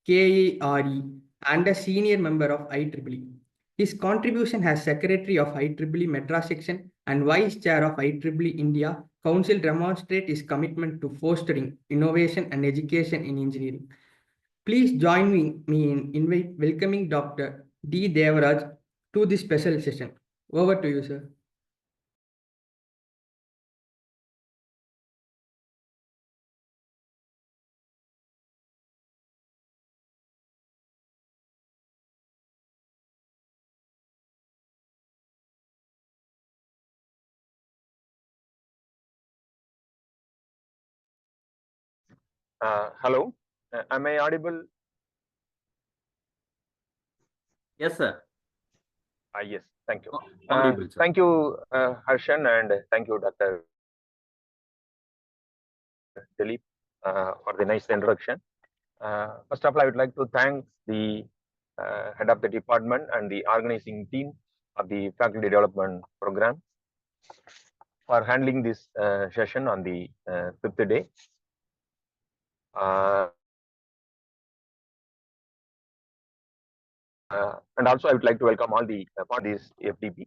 KERE, and a senior member of IEEE. His contribution as Secretary of IEEE Madras Section and Vice Chair of IEEE India Council demonstrate his commitment to fostering innovation and education in engineering. Please join me in welcoming Dr. D. Devaraj to this special session. Over to you, sir. Hello, am I audible? Yes, sir. Yes, thank you. Audible, sir. Thank you, Harshan, and thank you, Dr. Dilip, for the nice introduction. First of all, I would like to thank the head of the department and the organizing team of the faculty development program for handling this session on the fifth day. And also, I would like to welcome all the parties FDP.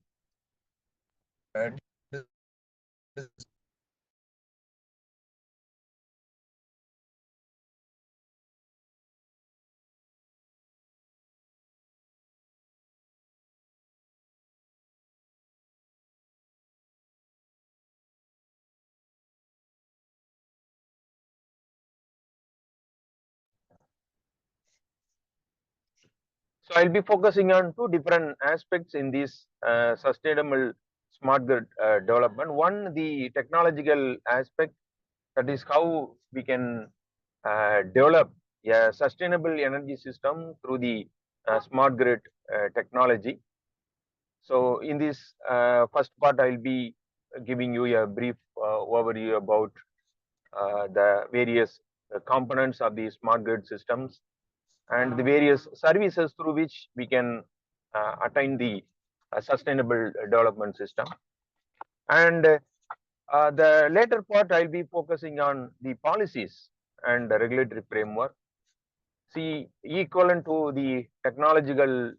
So I'll be focusing on two different aspects in this sustainable smart grid development. One, the technological aspect, that is how we can develop a sustainable energy system through the smart grid technology. So in this first part, I'll be giving you a brief overview about the various components of the smart grid systems and the various services through which we can attain the sustainable development system. And the later part, I'll be focusing on the policies and the regulatory framework. See, equivalent to the technological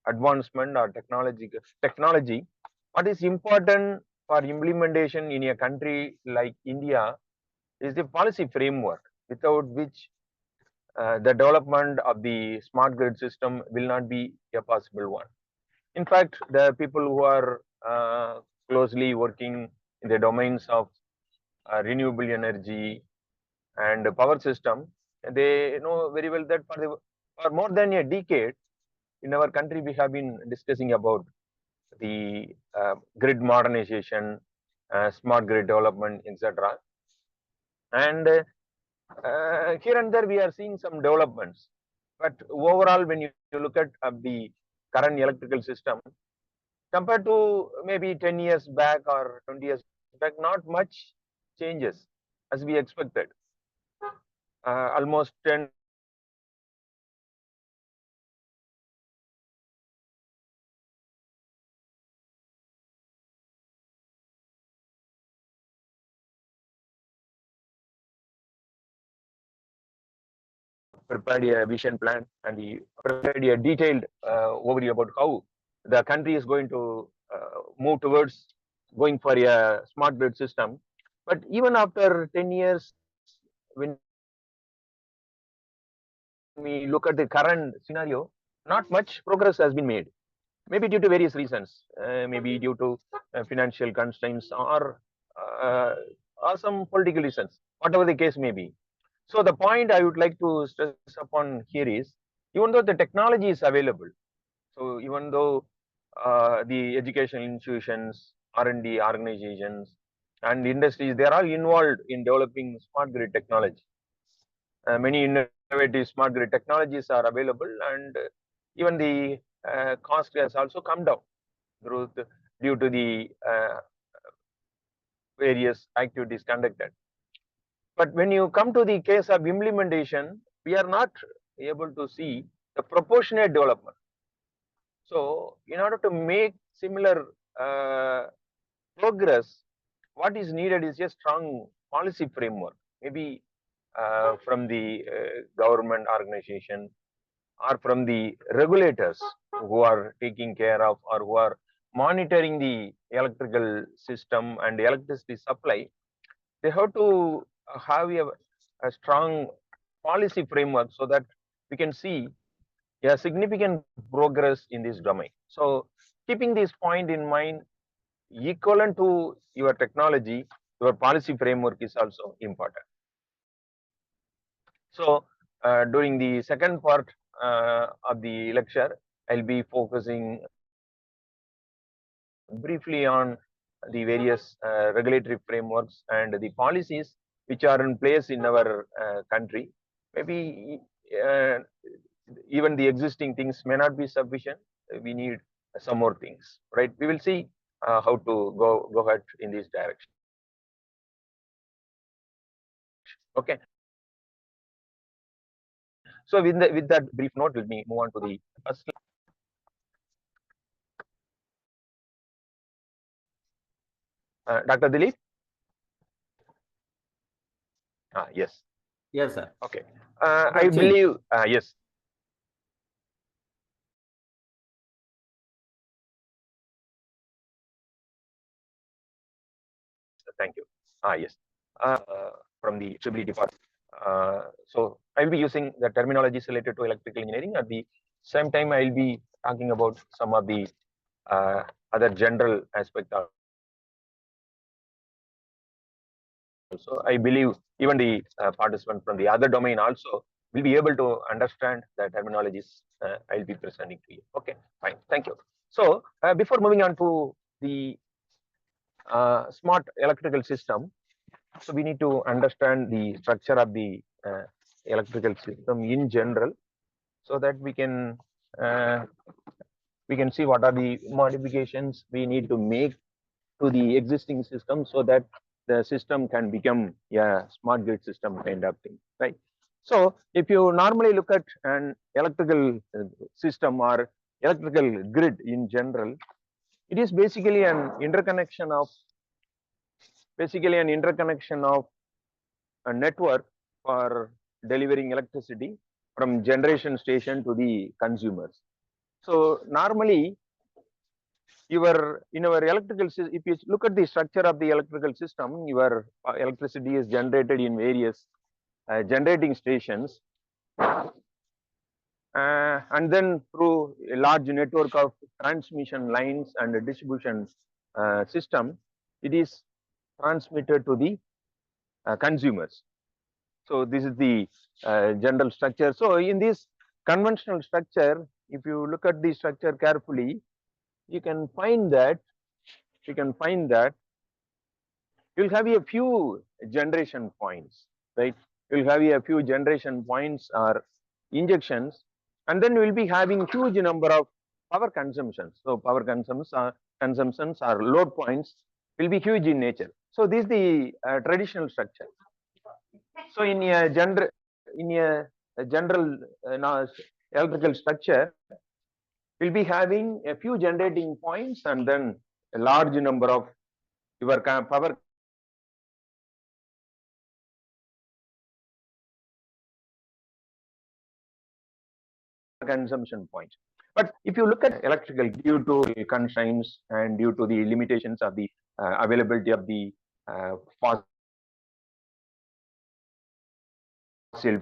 advancement or technology, what is important for implementation in a country like India is the policy framework, without which the development of the smart grid system will not be a possible one. In fact, the people who are closely working in the domains of renewable energy and power system, they know very well that for more than a decade in our country, we have been discussing about the grid modernization, smart grid development, etc. And here and there we are seeing some developments, but overall, when you look at the current electrical system compared to maybe 10 years back or 20 years back, not much changes as we expected. Almost 10 prepared a vision plan and he prepared a detailed overview about how the country is going to move towards going for a smart grid system. But even after 10 years, when we look at the current scenario, not much progress has been made. Maybe due to various reasons, maybe due to financial constraints or some political reasons, whatever the case may be. So the point I would like to stress upon here is, even though the technology is available, so even though the educational institutions, R&D organizations, and industries, they are all involved in developing smart grid technology. Many innovative smart grid technologies are available, and even the cost has also come down due to the various activities conducted. But when you come to the case of implementation, we are not able to see the proportionate development. So in order to make similar progress, what is needed is a strong policy framework. Maybe from the government organization or from the regulators who are taking care of or who are monitoring the electrical system and electricity supply, they have to have a strong policy framework so that we can see a significant progress in this domain. So keeping this point in mind, equivalent to your technology, your policy framework is also important. So during the second part of the lecture, I'll be focusing briefly on the various regulatory frameworks and the policies which are in place in our country. Maybe even the existing things may not be sufficient. We need some more things, right? We will see how to go ahead in this direction. Okay. So with that brief note, let me move on to the first slide. Dr. Dilip? Yes. Yes, sir. Okay. I believe, yes. Thank you. Yes. From the stability part. So I will be using the terminologies related to electrical engineering. At the same time, I will be talking about some of the other general aspects. So I believe even the participant from the other domain also will be able to understand the terminologies I'll be presenting to you. Okay, fine. Thank you. So before moving on to the smart electrical system, so we need to understand the structure of the electrical system in general, so that we can see what are the modifications we need to make to the existing system so that the system can become a smart grid system kind of thing, right? So if you normally look at an electrical system or electrical grid in general, it is basically an interconnection of a network for delivering electricity from generation station to the consumers. So normally in our electrical system, if you look at the structure of the electrical system, your electricity is generated in various generating stations, and then through a large network of transmission lines and a distribution system, it is transmitted to the consumers. So this is the general structure. So in this conventional structure, if you look at the structure carefully, you can find that you'll have a few generation points, right? You'll have a few generation points or injections, and then we'll be having huge number of power consumptions. So power consumptions or load points will be huge in nature. So this is the traditional structure. So in a general electrical structure, we'll be having a few generating points and then a large number of your power consumption points. But if you look at electrical, due to constraints and due to the limitations of the availability of the fossil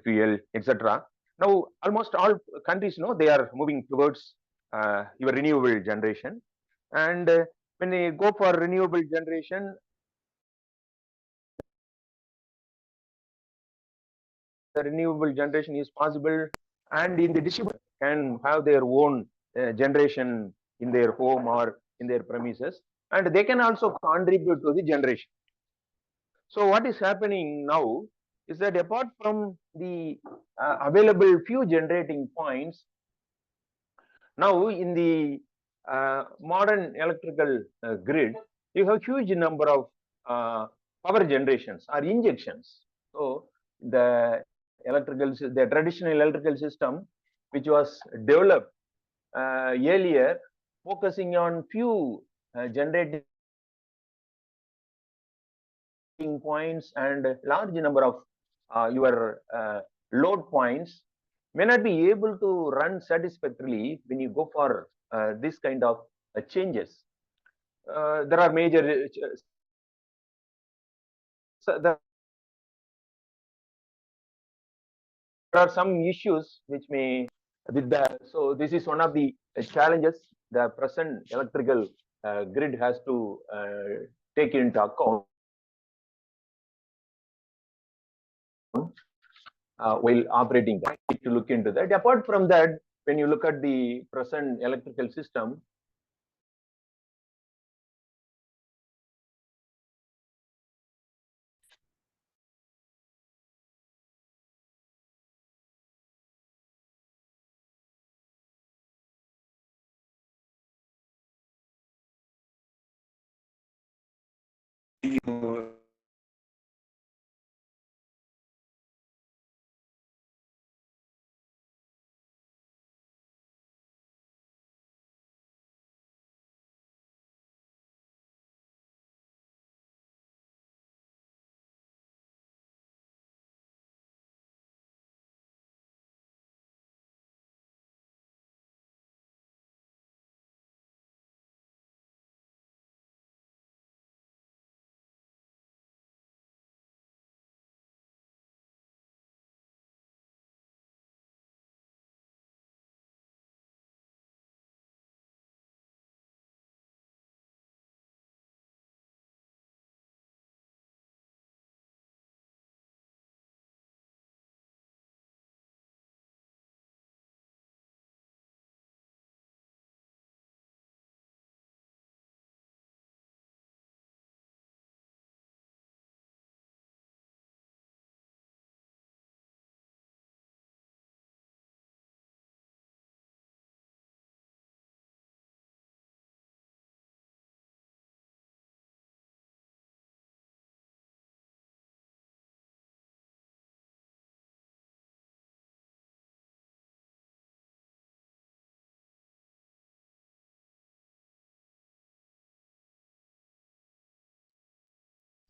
fuel, etc. Now, almost all countries know they are moving towards your renewable generation, and when they go for renewable generation, the renewable generation is possible, and in the distribution can have their own generation in their home or in their premises, and they can also contribute to the generation. So what is happening now is that apart from the available few generating points, now in the modern electrical grid, you have huge number of power generations or injections. So the traditional electrical system, which was developed earlier, focusing on few generating points and large number of your load points may not be able to run satisfactorily when you go for this kind of changes. There are major so there are some issues which may with the so this is one of the challenges the present electrical grid has to take into account while operating that. To look into that. Apart from that, when you look at the present electrical system, you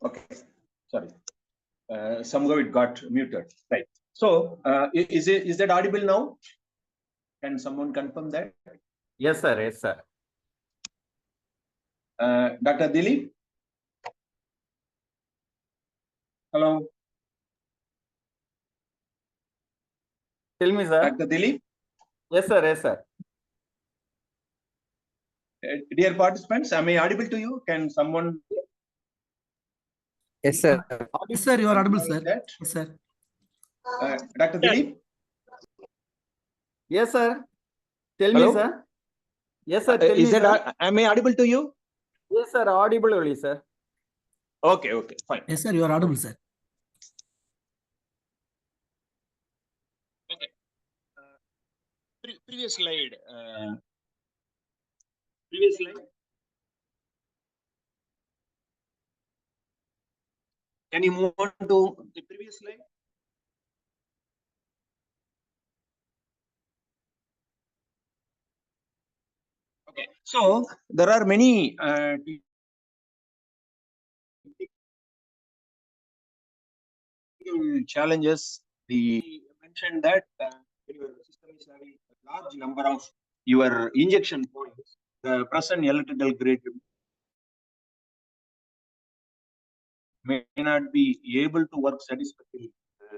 Okay, sorry. Somehow it got muted. Right. So, is that audible now? Can someone confirm that? Yes, sir. Yes, sir. Dr. Dilip? Hello, Tell me, sir. Dr. Dilip? Yes, sir. Yes, sir. Dear participants, am I audible to you? Can someone Yes, sir. Yes, sir, you are audible, sir. that? Yes, sir. Dr. Dilip? Yes, sir. Tell Hello? me, sir. Yes, sir. Tell me, sir. Am I audible to you? Yes, sir. Audible only, sir. Okay, fine. Yes, sir, you are audible, sir. Okay. Previous slide. Previous slide. Can you move on to the previous slide? Okay. So there are many challenges. We mentioned that when your system is having a large number of your injection points, the present electrical grid may not be able to work satisfactorily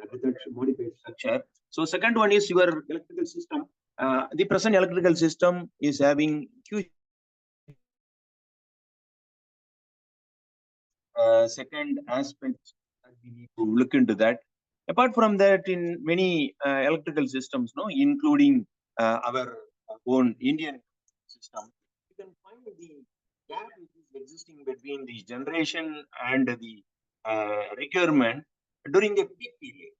with its modified structure. So second one is your electrical system. The present electrical system is having huge second aspect that we need to look into that. Apart from that, in many electrical systems, no, including our own Indian system, you can find the gap which is existing between the generation and the requirement during a peak period.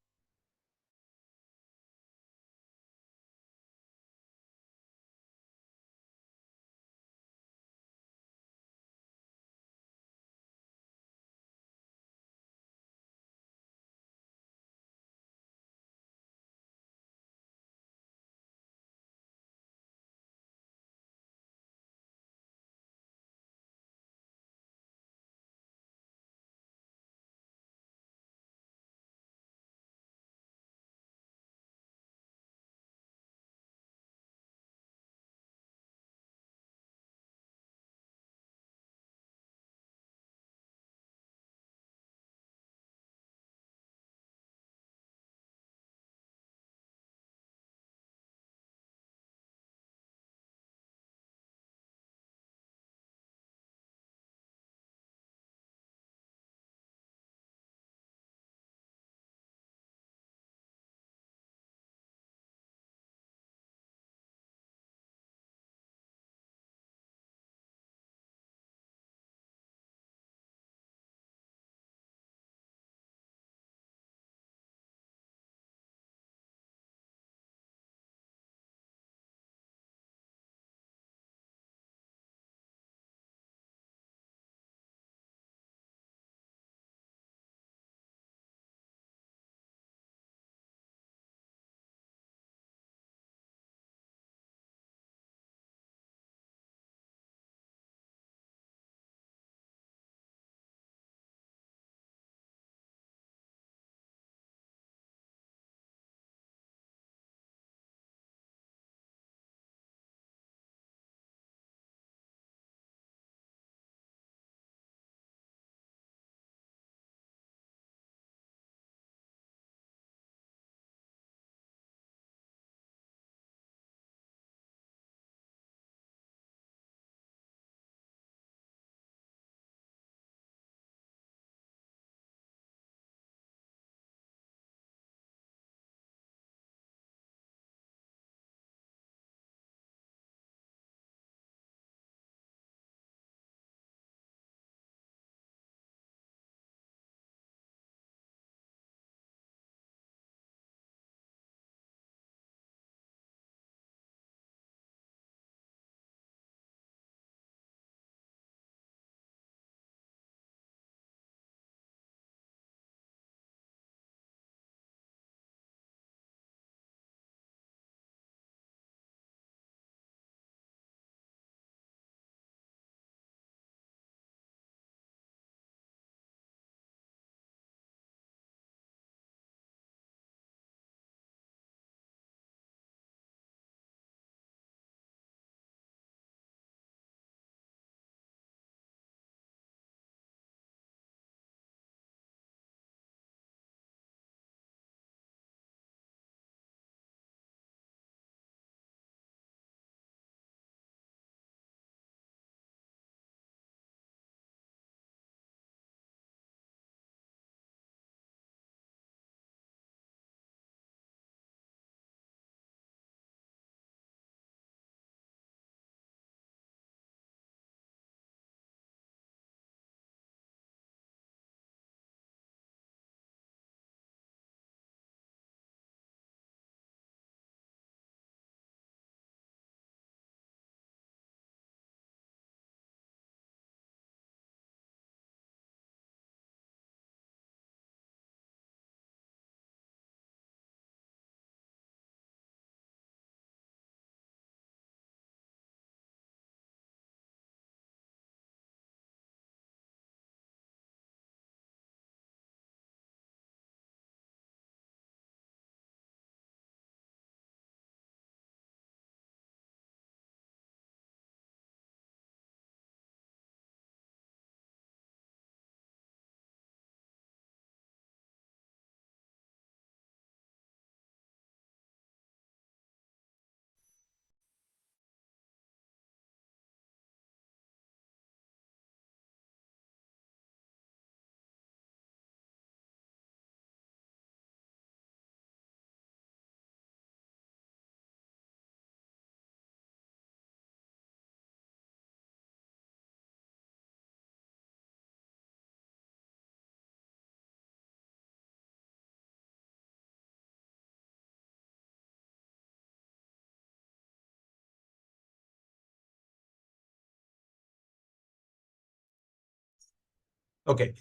Okay.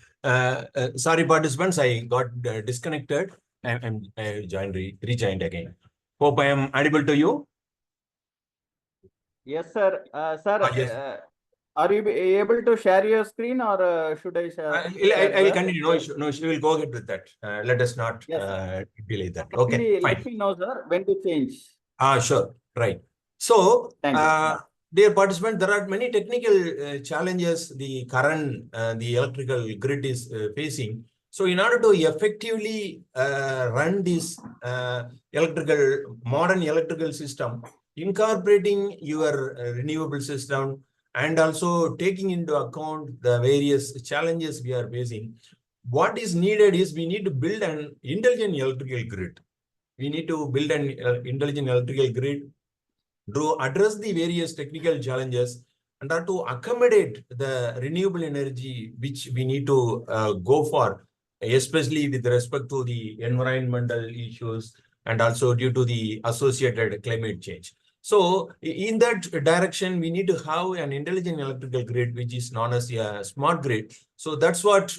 Sorry, participants, I got disconnected. I rejoined again. Hope I am audible to you. Yes, sir. Sir, Yes. are you able to share your screen or should I share? I will continue. No issue. No issue. We will go ahead with that. Let us not Yes, sir. delay that. Okay, Let fine. me know, sir, when to change. Sure. Right. So, Thank you. dear participant, there are many technical challenges the current the electrical grid is facing. So, in order to effectively run this modern electrical system, incorporating your renewable system and also taking into account the various challenges we are facing, what is needed is we need to build an intelligent electrical grid. We need to build an intelligent electrical grid to address the various technical challenges and to accommodate the renewable energy which we need to go for, especially with respect to the environmental issues and also due to the associated climate change. So in that direction, we need to have an intelligent electrical grid, which is known as a smart grid. So that's what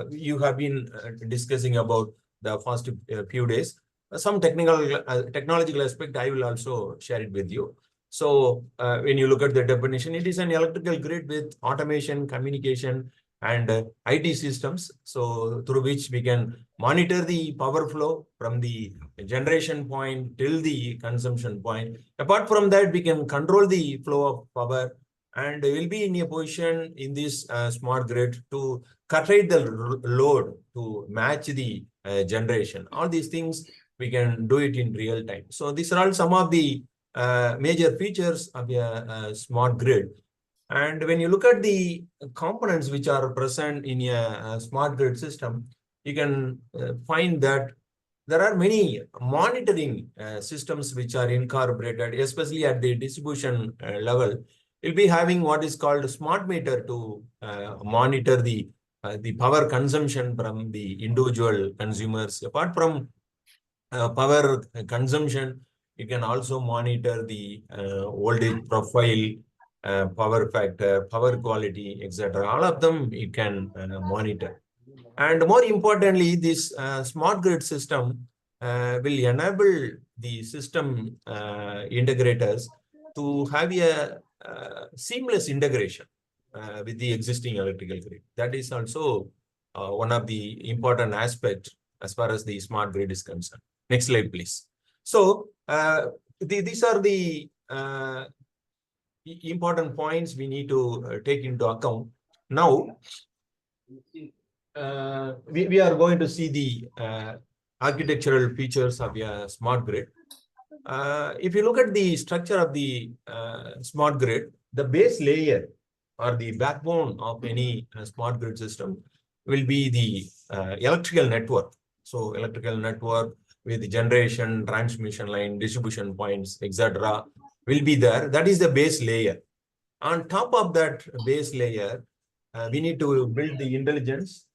you have been discussing about the past few days. Some technological aspect, I will also share it with you. So when you look at the definition, it is an electrical grid with automation, communication, and IT systems. So through which we can monitor the power flow from the generation point till the consumption point. Apart from that, we can control the flow of power and will be in a position in this smart grid to curtail the load to match the generation. All these things we can do it in real time. So these are all some of the major features of a smart grid. And when you look at the components which are present in a smart grid system, you can find that there are many monitoring systems which are incorporated, especially at the distribution level. We'll be having what is called a smart meter to monitor the power consumption from the individual consumers. Apart from power consumption, you can also monitor the voltage profile, power factor, power quality, etc. All of them you can monitor. And more importantly, this smart grid system will enable the system integrators to have a seamless integration with the existing electrical grid. That is also one of the important aspects as far as the smart grid is concerned. Next slide, please. So these are the important points we need to take into account. Now, we are going to see the architectural features of a smart grid. If you look at the structure of the smart grid, the base layer or the backbone of any smart grid system will be the electrical network. So electrical network with generation, transmission line, distribution points, etc. will be there. That is the base layer. On top of that base layer, we need to build the intelligence.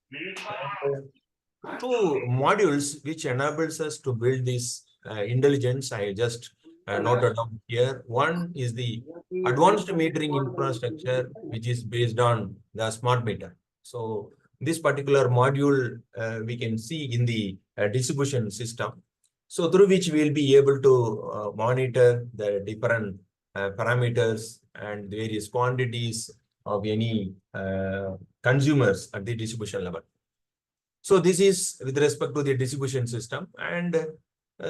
Two modules which enables us to build this intelligence, I just noted down here. One is the advanced metering infrastructure, which is based on the smart meter. So this particular module we can see in the distribution system. So through which we will be able to monitor the different parameters and various quantities of any consumers at the distribution level. So this is with respect to the distribution system. And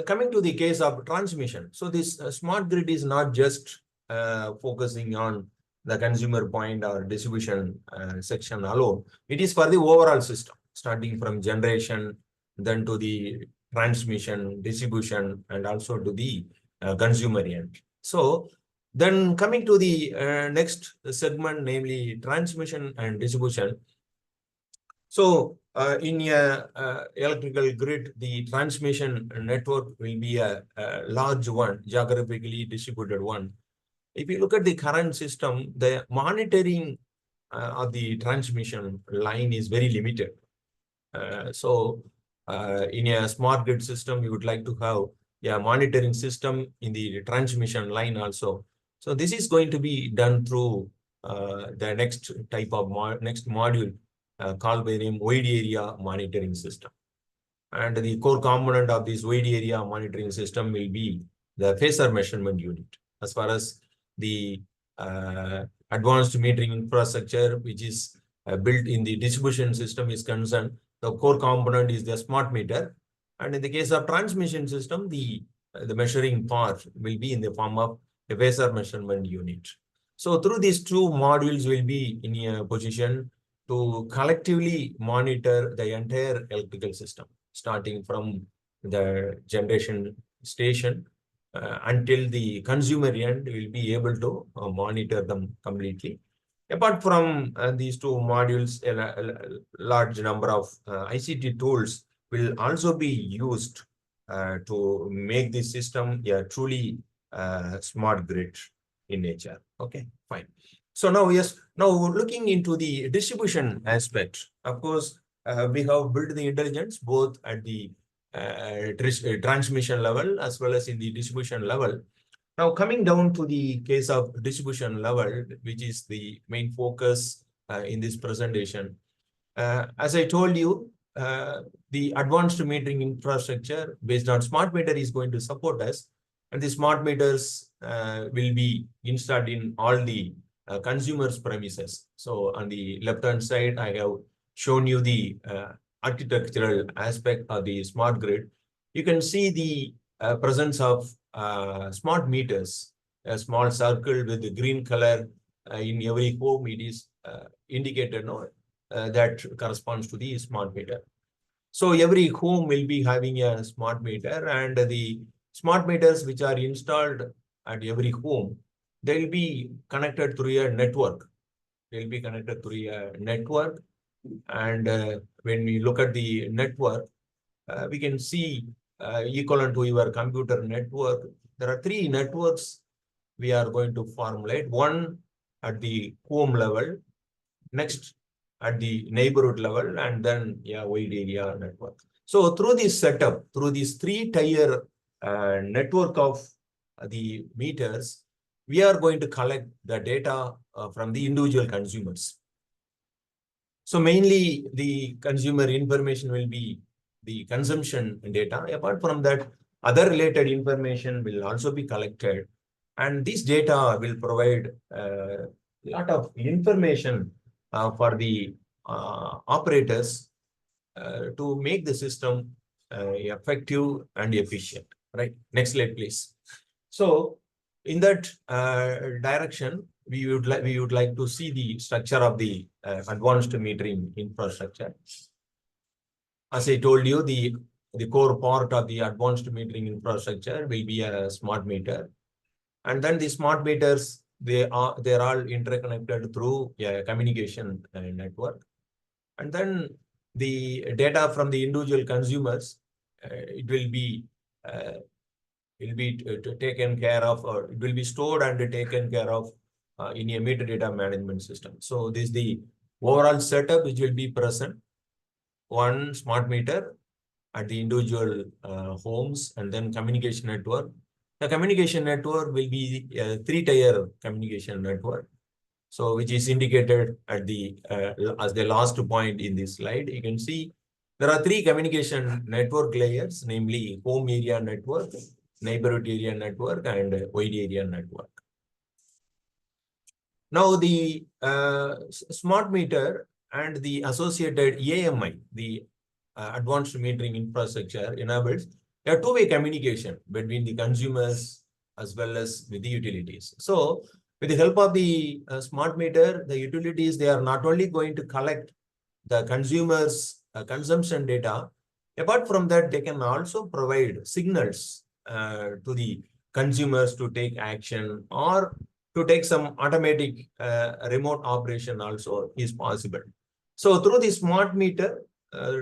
coming to the case of transmission. So this smart grid is not just focusing on the consumer point or distribution section alone. It is for the overall system, starting from generation, then to the transmission, distribution, and also to the consumer end. So then coming to the next segment, namely transmission and distribution. So in a electrical grid, the transmission network will be a large one, geographically distributed one. If you look at the current system, the monitoring of the transmission line is very limited. So in a smart grid system, you would like to have a monitoring system in the transmission line also. So this is going to be done through the next type of next module, called by name wide area monitoring system. And the core component of this wide area monitoring system will be the phasor measurement unit. As far as the advanced metering infrastructure, which is built in the distribution system is concerned, the core component is the smart meter. And in the case of transmission system, the measuring part will be in the form of a phasor measurement unit. So through these two modules will be in a position to collectively monitor the entire electrical system, starting from the generation station until the consumer end will be able to monitor them completely. Apart from these two modules, a large number of ICT tools will also be used to make the system a truly smart grid in nature. Okay, fine. So now, yes, now looking into the distribution aspect, of course, we have built the intelligence both at the transmission level as well as in the distribution level. Now, coming down to the case of distribution level, which is the main focus in this presentation. As I told you, the advanced metering infrastructure based on smart meter is going to support us, and the smart meters will be installed in all the consumers' premises. So on the left-hand side, I have shown you the architectural aspect of the smart grid. You can see the presence of smart meters, a small circle with the green color in every home. It is indicated that corresponds to the smart meter. So every home will be having a smart meter, and the smart meters which are installed at every home, they will be connected through a network. They will be connected through a network. And when we look at the network, we can see equivalent to your computer network. There are three networks we are going to formulate. One at the home level, next at the neighborhood level, and then wide area network. So through this setup, through this three-tier network of the meters, we are going to collect the data from the individual consumers. So mainly the consumer information will be the consumption data. Apart from that, other related information will also be collected. And this data will provide a lot of information for the operators to make the system effective and efficient. Right? Next slide, please. So in that direction, we would like to see the structure of the advanced metering infrastructure. As I told you, the core part of the advanced metering infrastructure will be a smart meter, and then the smart meters, they're all interconnected through a communication network, and then the data from the individual consumers it will be taken care of, or it will be stored and taken care of in a metadata management system. So this is the overall setup which will be present. One smart meter at the individual homes, and then communication network. The communication network will be a three-tier communication network. So which is indicated at the as the last point in this slide. You can see there are three communication network layers, namely home area network, neighborhood area network, and wide area network. Now the smart meter and the associated AMI, the advanced metering infrastructure, enables a two-way communication between the consumers as well as with the utilities. So with the help of the smart meter, the utilities, they are not only going to collect the consumers' consumption data, apart from that, they can also provide signals to the consumers to take action, or to take some automatic remote operation also is possible. So through the smart meter,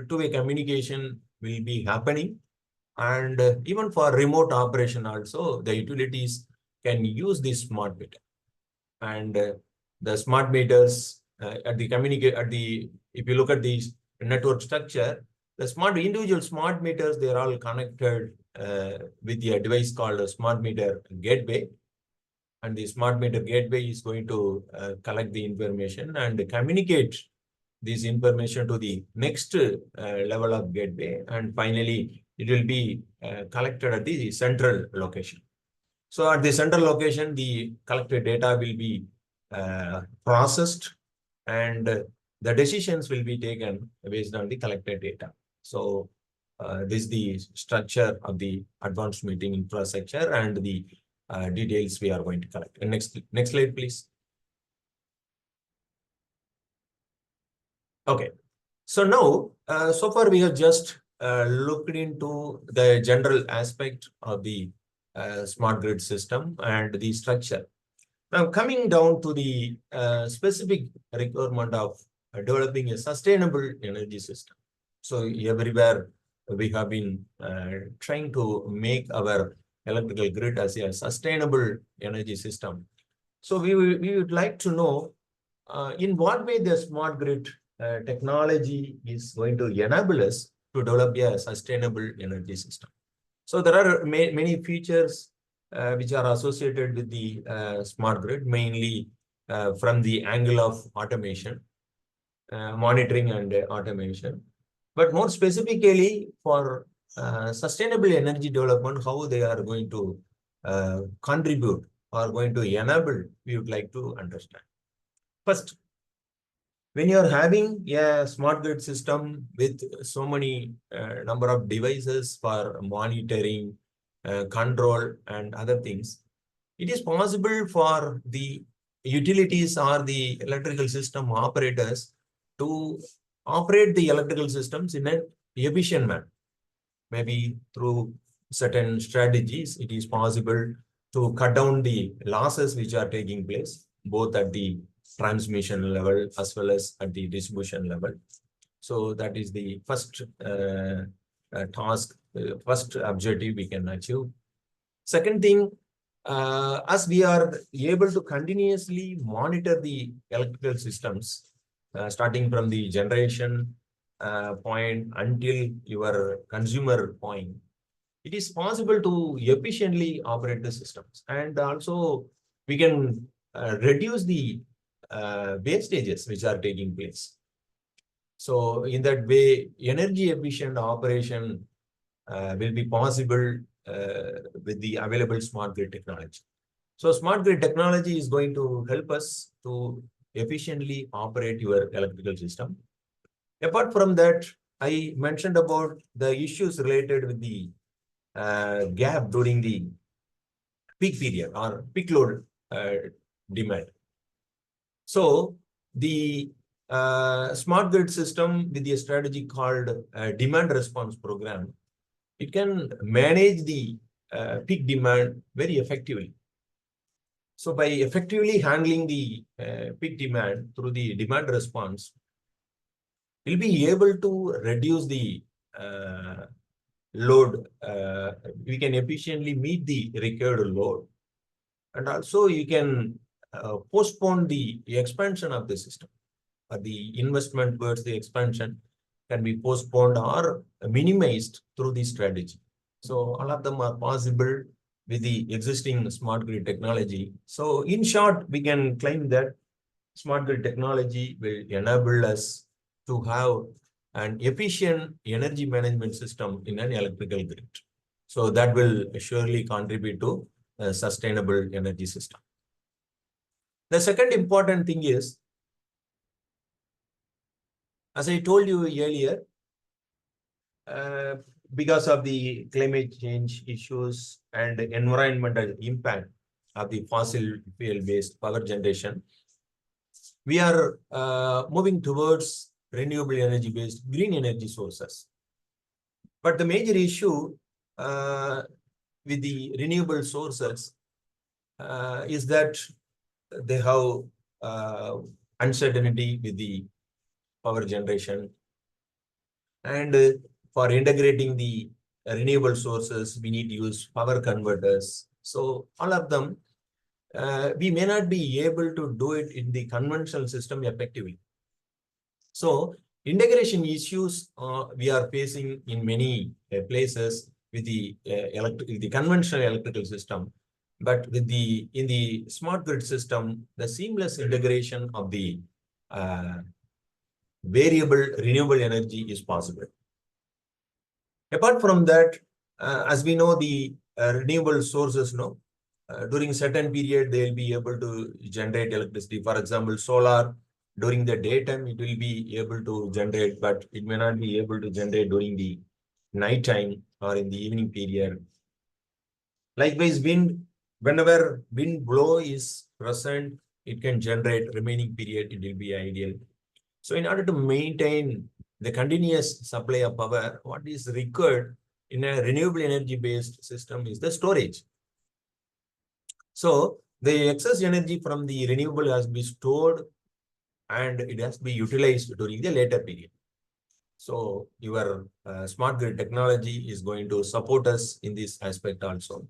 two-way communication will be happening, and even for remote operation also, the utilities can use this smart meter. And the smart meters if you look at the network structure, the individual smart meters, they are all connected with a device called a smart meter gateway. And the smart meter gateway is going to collect the information and communicate this information to the next level of gateway, and finally it will be collected at the central location. So at the central location, the collected data will be processed, and the decisions will be taken based on the collected data. So this is the structure of the advanced meeting infrastructure and the details we are going to collect. And next slide, please. Okay. So now, so far we have just looked into the general aspect of the smart grid system and the structure. Now coming down to the specific requirement of developing a sustainable energy system. So everywhere we have been trying to make our electrical grid as a sustainable energy system. So we would like to know in what way the smart grid technology is going to enable us to develop a sustainable energy system. So there are many features which are associated with the smart grid, mainly from the angle of automation, monitoring and automation. But more specifically for sustainable energy development, how they are going to contribute or going to enable, we would like to understand. First, when you are having a smart grid system with so many number of devices for monitoring, control, and other things, it is possible for the utilities or the electrical system operators to operate the electrical systems in an efficient manner. Maybe through certain strategies, it is possible to cut down the losses which are taking place, both at the transmission level as well as at the distribution level. So that is the first task, first objective we can achieve. Second thing, as we are able to continuously monitor the electrical systems, starting from the generation point until your consumer point, it is possible to efficiently operate the systems. And also we can reduce the wastages which are taking place. So in that way, energy efficient operation will be possible with the available smart grid technology. So smart grid technology is going to help us to efficiently operate your electrical system. Apart from that, I mentioned about the issues related with the gap during the peak period or peak load demand. So the smart grid system with a strategy called demand response program, it can manage the peak demand very effectively. So by effectively handling the peak demand through the demand response, we'll be able to reduce the load. We can efficiently meet the required load. And also you can postpone the expansion of the system. The investment towards the expansion can be postponed or minimized through this strategy. So all of them are possible with the existing smart grid technology. So in short, we can claim that smart grid technology will enable us to have an efficient energy management system in an electrical grid. So that will surely contribute to a sustainable energy system. The second important thing is, as I told you earlier, because of the climate change issues and environmental impact of the fossil fuel-based power generation, we are moving towards renewable energy-based green energy sources. But the major issue with the renewable sources is that they have uncertainty with the power generation. And for integrating the renewable sources, we need to use power converters. So all of them, we may not be able to do it in the conventional system effectively. So integration issues we are facing in many places with the conventional electrical system. But with in the smart grid system, the seamless integration of the variable renewable energy is possible. Apart from that, as we know, the renewable sources, during certain period, they will be able to generate electricity. For example, solar, during the daytime, it will be able to generate, but it may not be able to generate during the nighttime or in the evening period. Likewise, wind, whenever wind blow is present, it can generate remaining period, it will be ideal. So in order to maintain the continuous supply of power, what is required in a renewable energy based system is the storage. So the excess energy from the renewable has to be stored and it has to be utilized during the later period. So your smart grid technology is going to support us in this aspect also.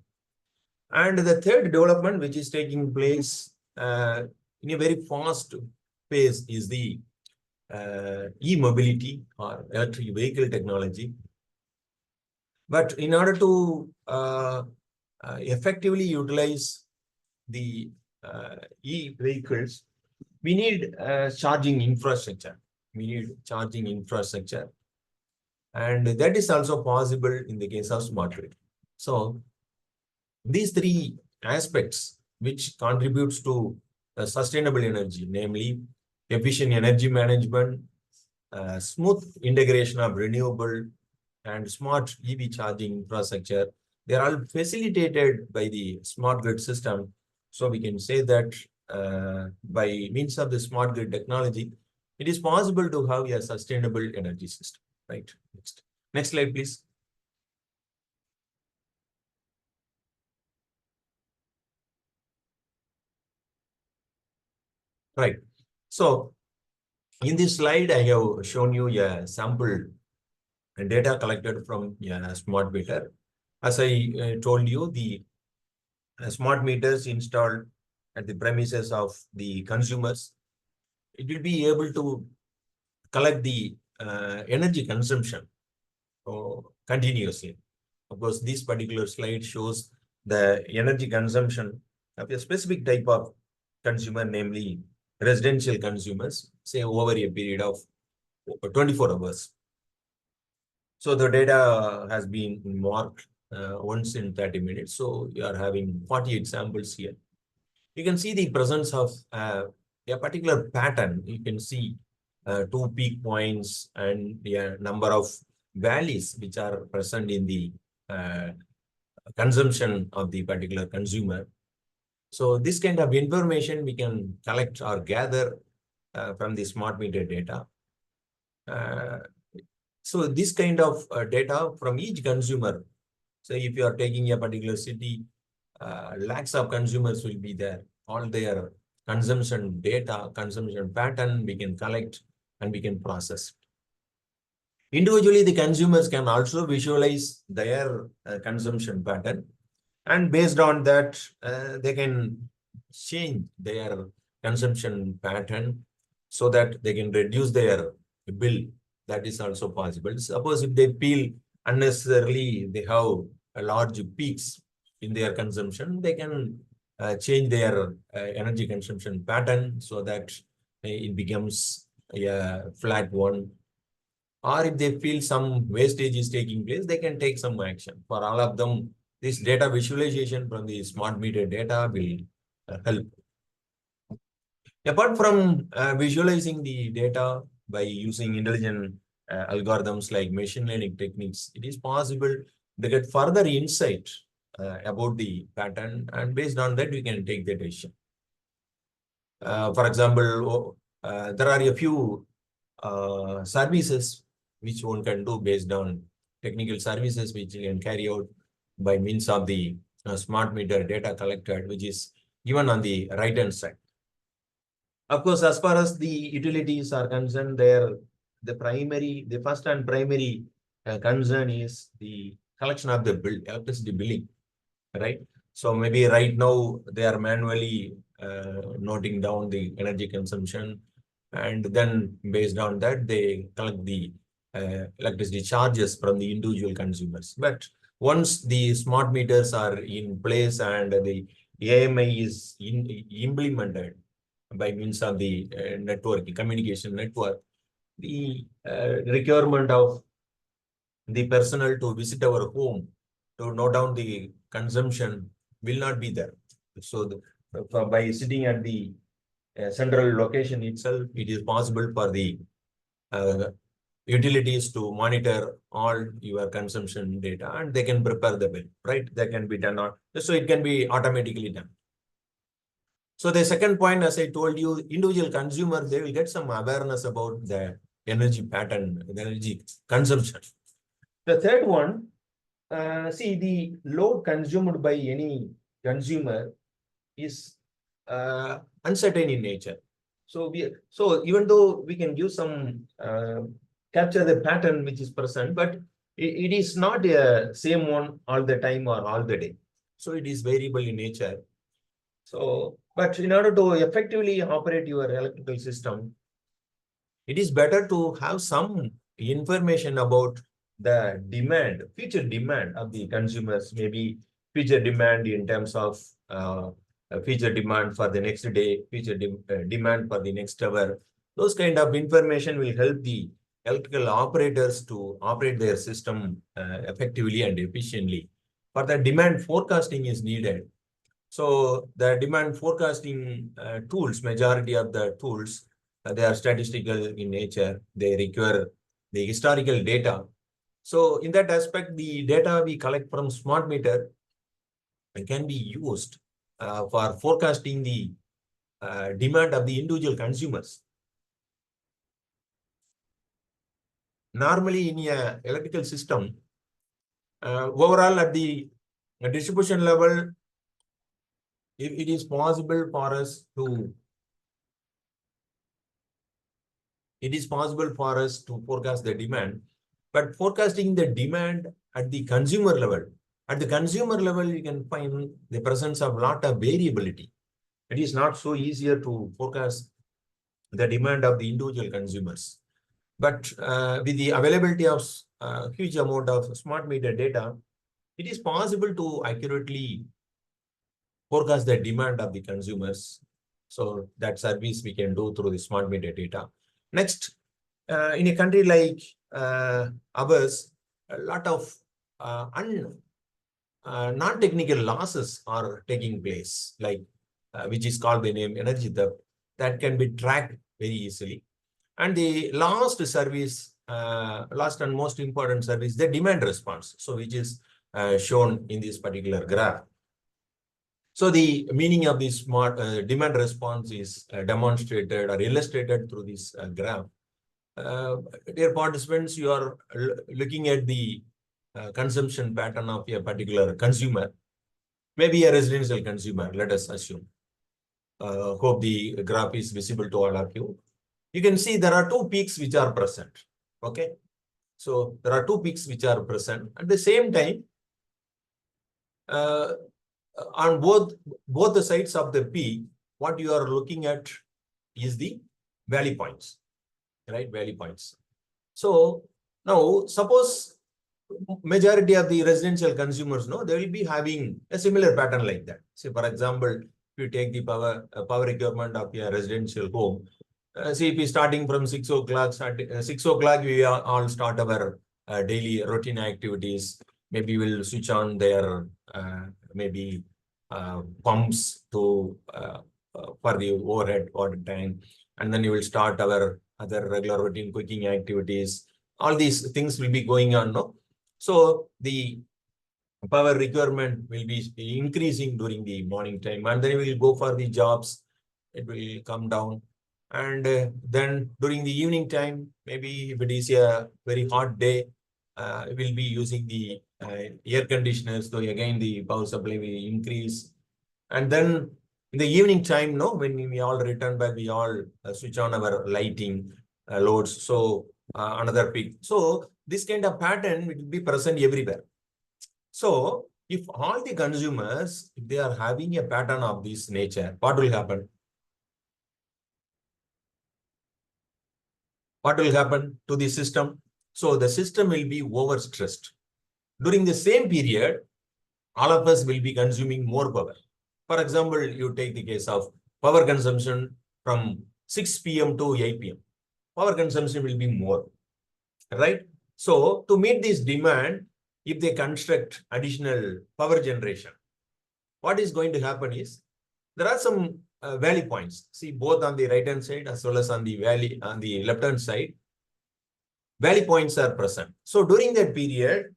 And the third development which is taking place in a very fast pace is the e-mobility or electric vehicle technology. But in order to effectively utilize the e-vehicles, we need charging infrastructure. We need charging infrastructure. And that is also possible in the case of smart grid. So these three aspects which contributes to sustainable energy, namely efficient energy management, smooth integration of renewable and smart EV charging infrastructure, they are all facilitated by the smart grid system. So we can say that by means of the smart grid technology, it is possible to have a sustainable energy system, right? Next slide, please. Right. So in this slide, I have shown you a sample data collected from a smart meter. As I told you, the smart meters installed at the premises of the consumers, it will be able to collect the energy consumption continuously. Of course, this particular slide shows the energy consumption of a specific type of consumer, namely residential consumers, say over a period of 24 hours. So the data has been marked once in 30 minutes. So you are having 48 samples here. You can see the presence of a particular pattern. You can see 2 peak points and a number of valleys which are present in the consumption of the particular consumer. So this kind of information we can collect or gather from the smart meter data. So this kind of data from each consumer, say if you are taking a particular city, lakhs of consumers will be there. All their consumption data, consumption pattern, we can collect and we can process. Individually, the consumers can also visualize their consumption pattern. And based on that, they can change their consumption pattern so that they can reduce their bill. That is also possible. Suppose if they feel unnecessarily they have a large peaks in their consumption, they can change their energy consumption pattern so that it becomes a flat one. Or if they feel some wastage is taking place, they can take some action. For all of them, this data visualization from the smart meter data will help. Apart from visualizing the data by using intelligent algorithms like machine learning techniques, it is possible to get further insight about the pattern, and based on that, we can take the decision. For example, there are a few services which one can do based on technical services which you can carry out by means of the smart meter data collected, which is given on the right-hand side. Of course, as far as the utilities are concerned, the first and primary concern is the collection of the electricity billing, right? So maybe right now they are manually noting down the energy consumption, and then based on that they collect the electricity charges from the individual consumers. But once the smart meters are in place and the AMI is implemented by means of the communication network, the requirement of the personnel to visit our home to note down the consumption will not be there. So by sitting at the central location itself, it is possible for the utilities to monitor all your consumption data, and they can prepare the bill, right? That can be done, so it can be automatically done. So the second point, as I told you, individual consumer, they will get some awareness about the energy pattern, the energy consumption. The third one, see, the load consumed by any consumer is uncertain in nature. So even though we can give some capture the pattern which is present, but it is not a same one all the time or all the day. So it is variable in nature. So, but in order to effectively operate your electrical system, it is better to have some information about the demand, future demand of the consumers, maybe future demand in terms of future demand for the next day, future demand for the next hour. Those kind of information will help the electrical operators to operate their system effectively and efficiently. For the demand forecasting is needed. So the demand forecasting tools, majority of the tools, they are statistical in nature. They require the historical data. So in that aspect, the data we collect from smart meter can be used for forecasting the demand of the individual consumers. Normally in a electrical system, overall at the distribution level, if it is possible for us to forecast the demand, but forecasting the demand at the consumer level, you can find the presence of a lot of variability. It is not so easier to forecast the demand of the individual consumers. But with the availability of huge amount of smart meter data, it is possible to accurately forecast the demand of the consumers. So that service we can do through the smart meter data. Next, in a country like ours, a lot of non-technical losses are taking place, like which is called by name energy theft, that can be tracked very easily. And the last service, last and most important service, the demand response. So which is shown in this particular graph. So the meaning of this smart demand response is demonstrated or illustrated through this graph. Dear participants, you are looking at the consumption pattern of a particular consumer, maybe a residential consumer, let us assume. Hope the graph is visible to all of you. You can see there are two peaks which are present. Okay. So there are two peaks which are present. At the same time, on both the sides of the peak, what you are looking at is the valley points, right? Valley points. So now suppose majority of the residential consumers, they will be having a similar pattern like that. Say, for example, if you take the power requirement of your residential home, see, if we starting from 6 o'clock, 6 o'clock, we all start our daily routine activities. Maybe we'll switch on their pumps to for the overhead water tank, and then you will start our other regular routine cooking activities. All these things will be going on, no? So the power requirement will be increasing during the morning time, and then we will go for the jobs. It will come down. And then during the evening time, maybe if it is a very hot day, we'll be using the air conditioners. So again, the power supply will increase. And then in the evening time, when we all return back, we all switch on our lighting loads. So another peak. So this kind of pattern will be present everywhere. So if all the consumers, if they are having a pattern of this nature, what will happen? What will happen to the system? So the system will be overstressed. During the same period, all of us will be consuming more power. For example, you take the case of power consumption from 6 p.m. to 8 p.m. power consumption will be more, right? So to meet this demand, if they construct additional power generation, what is going to happen is there are some valley points. See, both on the right hand side as well as on the left hand side, valley points are present. So during that period,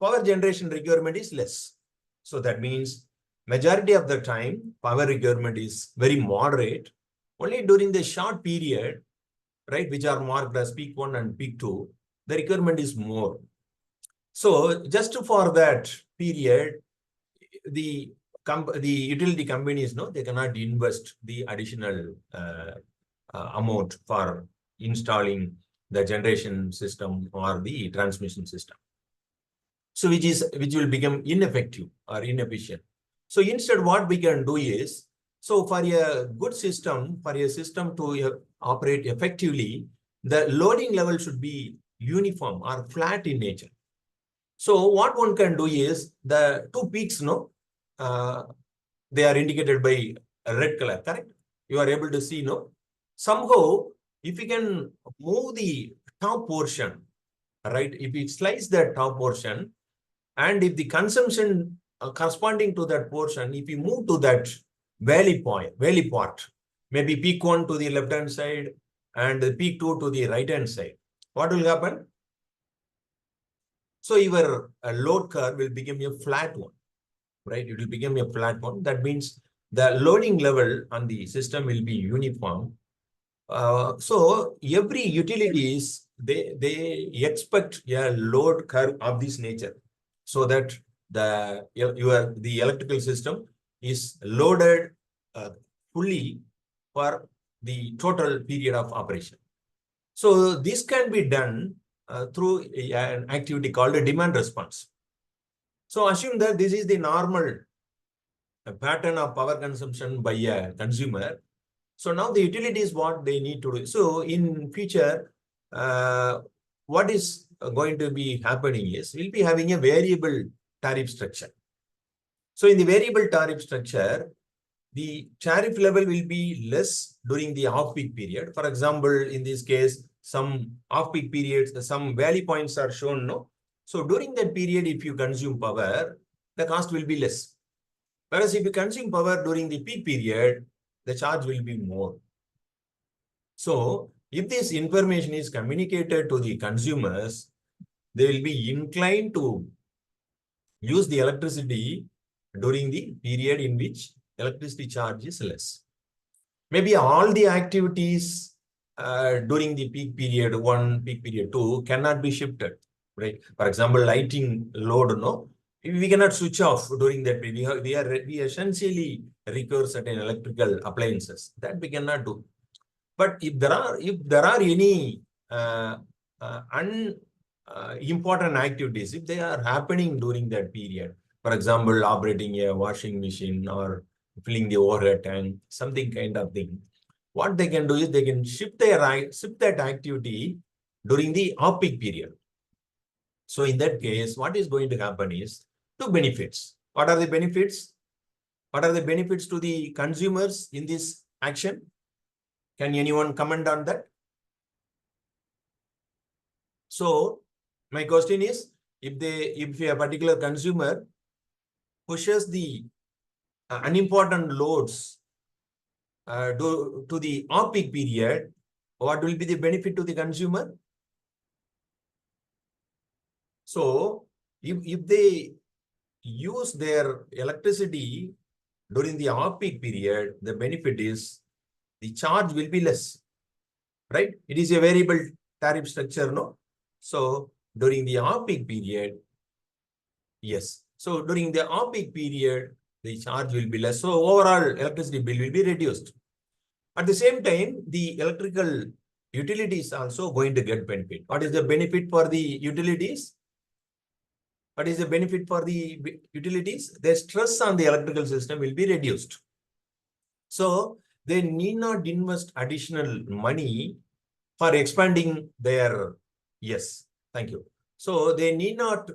power generation requirement is less. So that means majority of the time, power requirement is very moderate. Only during the short period, right, which are marked as peak 1 and peak 2, the requirement is more. So just for that period, the utility companies, no, they cannot invest the additional amount for installing the generation system or the transmission system. So which will become ineffective or inefficient. So instead, what we can do is, so for a good system, for a system to operate effectively, the loading level should be uniform or flat in nature. So what one can do is the two peaks, no, they are indicated by a red color, correct? You are able to see, no? Somehow, if you can move the top portion, right? If you slice that top portion, and if the consumption corresponding to that portion, if you move to that valley part, maybe peak 1 to the left hand side and the peak 2 to the right hand side, what will happen? So your load curve will become a flat one, right? It will become a flat one. That means the loading level on the system will be uniform. So every utilities, they expect a load curve of this nature, so that the electrical system is loaded fully for the total period of operation. So this can be done through an activity called a demand response. So assume that this is the normal pattern of power consumption by a consumer. So now the utilities, what they need to do. So in future, what is going to be happening is we'll be having a variable tariff structure. So in the variable tariff structure, the tariff level will be less during the off-peak period. For example, in this case, some off-peak periods, some valley points are shown, no? So during that period, if you consume power, the cost will be less. Whereas if you consume power during the peak period, the charge will be more. So if this information is communicated to the consumers, they will be inclined to use the electricity during the period in which electricity charge is less. Maybe all the activities during the peak period 1, peak period 2 cannot be shifted, right? For example, lighting load, no, we cannot switch off during that period. We essentially require certain electrical appliances that we cannot do. But if there are any important activities, if they are happening during that period, for example, operating a washing machine or filling the overhead tank, something kind of thing, what they can do is they can shift that activity during the off-peak period. So in that case, what is going to happen is two benefits. What are the benefits? What are the benefits to the consumers in this action? Can anyone comment on that? So my question is, if a particular consumer pushes the unimportant loads to the off-peak period, what will be the benefit to the consumer? So if they use their electricity during the off-peak period, the benefit is the charge will be less, right? It is a variable tariff structure, no? So during the off-peak period, yes. So during the off-peak period, the charge will be less. So overall electricity bill will be reduced. At the same time, the electrical utilities also going to get benefit. What is the benefit for the utilities? What is the benefit for the utilities? The stress on the electrical system will be reduced. So they need not invest additional money for expanding their, yes, thank you. So they need not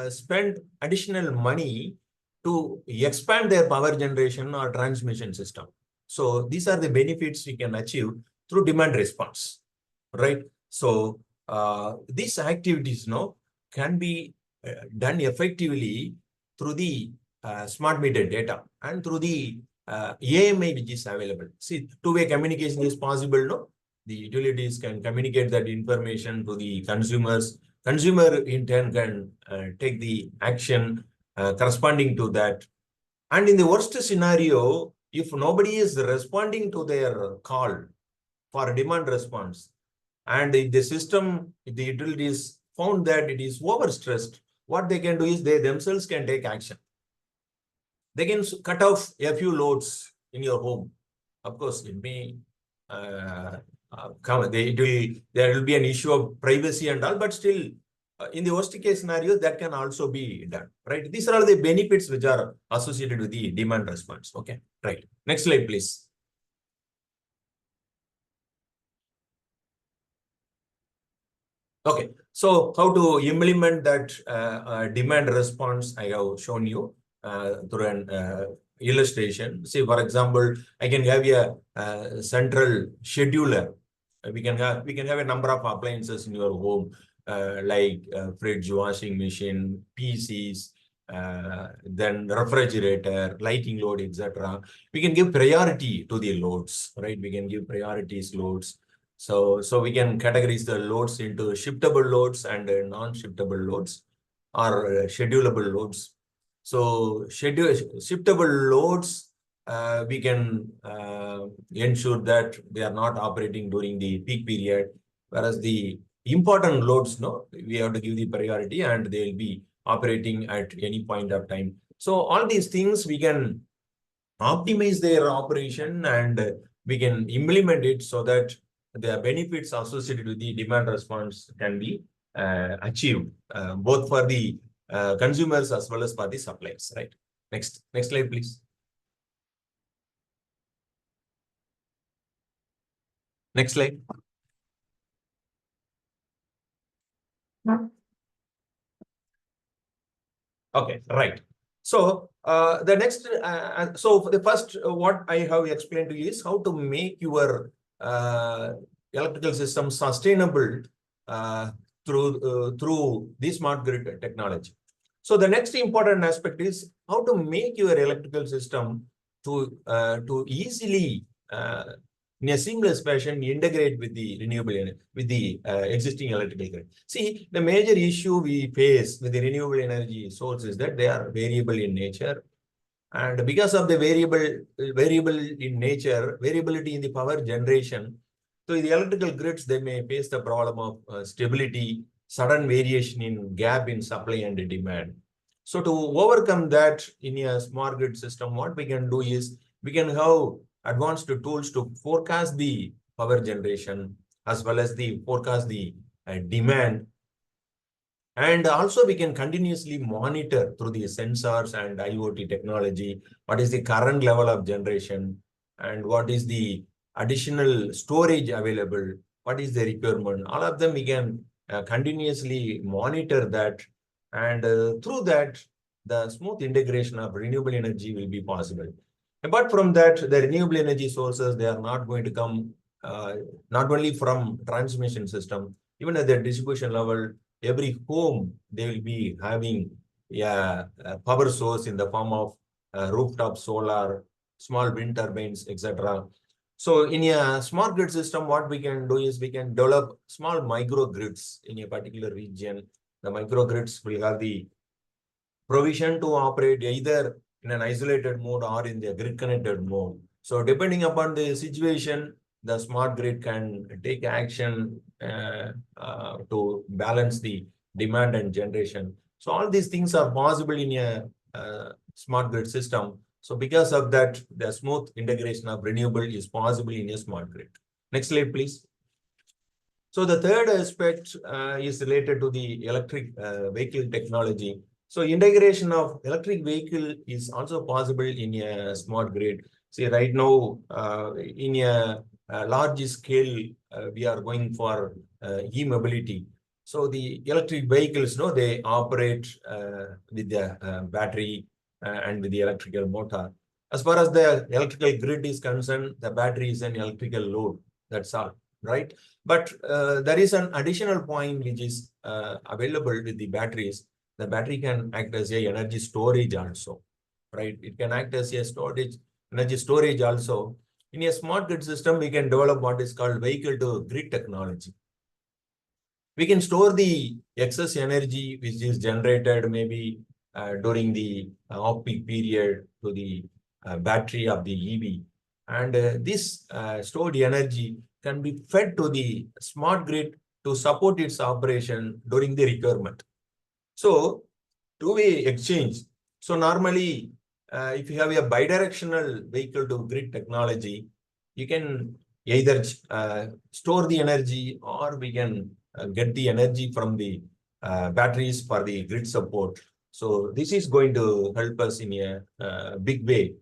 spend additional money to expand their power generation or transmission system. So these are the benefits we can achieve through demand response, right? So these activities can be done effectively through the smart meter data and through the AMI which is available. See, two-way communication is possible, no? The utilities can communicate that information to the consumers. Consumer in turn can take the action corresponding to that. And in the worst scenario, if nobody is responding to their call for demand response, and if the system, if the utilities found that it is overstressed, what they can do is they themselves can take action. They can cut off a few loads in your home. Of course, it may there will be an issue of privacy and all, but still, in the worst case scenario, that can also be done, right? These are all the benefits which are associated with the demand response. Okay, right. Next slide, please. Okay, so how to implement that demand response, I have shown you through an illustration. See, for example, I can have a central scheduler. We can have a number of appliances in your home, like fridge, washing machine, PCs, then refrigerator, lighting load, etc. We can give priority to the loads, right? We can give priorities loads. So we can categorize the loads into shiftable loads and non-shiftable loads or schedulable loads. So shiftable loads, we can ensure that they are not operating during the peak period, whereas the important loads, we have to give the priority and they will be operating at any point of time. So all these things we can optimize their operation and we can implement it so that the benefits associated with the demand response can be achieved, both for the consumers as well as for the suppliers, right? Next slide, please. Next slide. Okay, right. So the next, so the first, what I have explained to you is how to make your electrical system sustainable through the smart grid technology. So the next important aspect is how to make your electrical system to easily in a seamless fashion integrate with the renewable energy, with the existing electrical grid. See, the major issue we face with the renewable energy source is that they are variable in nature. And because of the variable in nature, variability in the power generation, so the electrical grids, they may face the problem of stability, sudden variation in gap in supply and demand. So to overcome that in a smart grid system, what we can do is we can have advanced tools to forecast the power generation as well as the forecast the demand. And also we can continuously monitor through the sensors and IoT technology, what is the current level of generation and what is the additional storage available, what is the requirement. All of them we can continuously monitor that. And through that, the smooth integration of renewable energy will be possible. Apart from that, the renewable energy sources, they are not going to come not only from transmission system, even at the distribution level. Every home, they will be having a power source in the form of rooftop solar, small wind turbines, etc. So in a smart grid system, what we can do is we can develop small microgrids in a particular region. The microgrids will have the provision to operate either in an isolated mode or in the grid connected mode. So depending upon the situation, the smart grid can take action to balance the demand and generation. So all these things are possible in a smart grid system. So because of that, the smooth integration of renewable is possible in a smart grid. Next slide, please. So the third aspect is related to the electric vehicle technology. So integration of electric vehicle is also possible in a smart grid. See, right now, in a large scale, we are going for e-mobility. So the electric vehicles, they operate with the battery and with the electrical motor. As far as the electrical grid is concerned, the battery is an electrical load. That's all. right? But there is an additional point which is available with the batteries. The battery can act as a energy storage also, right? It can act as a energy storage also. In a smart grid system, we can develop what is called vehicle to grid technology. We can store the excess energy which is generated maybe during the off-peak period to the battery of the EV. And this stored energy can be fed to the smart grid to support its operation during the requirement. So, two-way exchange. So, normally, if you have a bidirectional vehicle to grid technology, you can either store the energy or we can get the energy from the batteries for the grid support. So, this is going to help us in a big way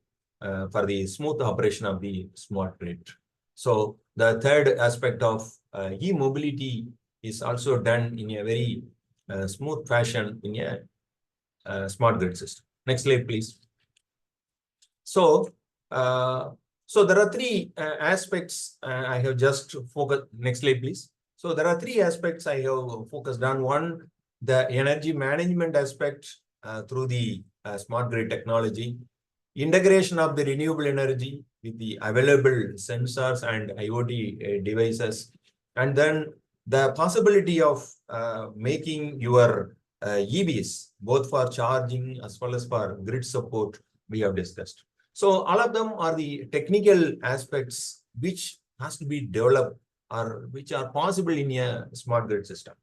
for the smooth operation of the smart grid. So, the third aspect of e-mobility is also done in a very smooth fashion in a smart grid system. Next slide, please. So, there are three aspects I have just focused. Next slide, please. So, there are three aspects I have focused on. One, the energy management aspect through the smart grid technology, integration of the renewable energy with the available sensors and IoT devices, and then the possibility of making your EVs, both for charging as well as for grid support, we have discussed. So all of them are the technical aspects which has to be developed or which are possible in a smart grid system.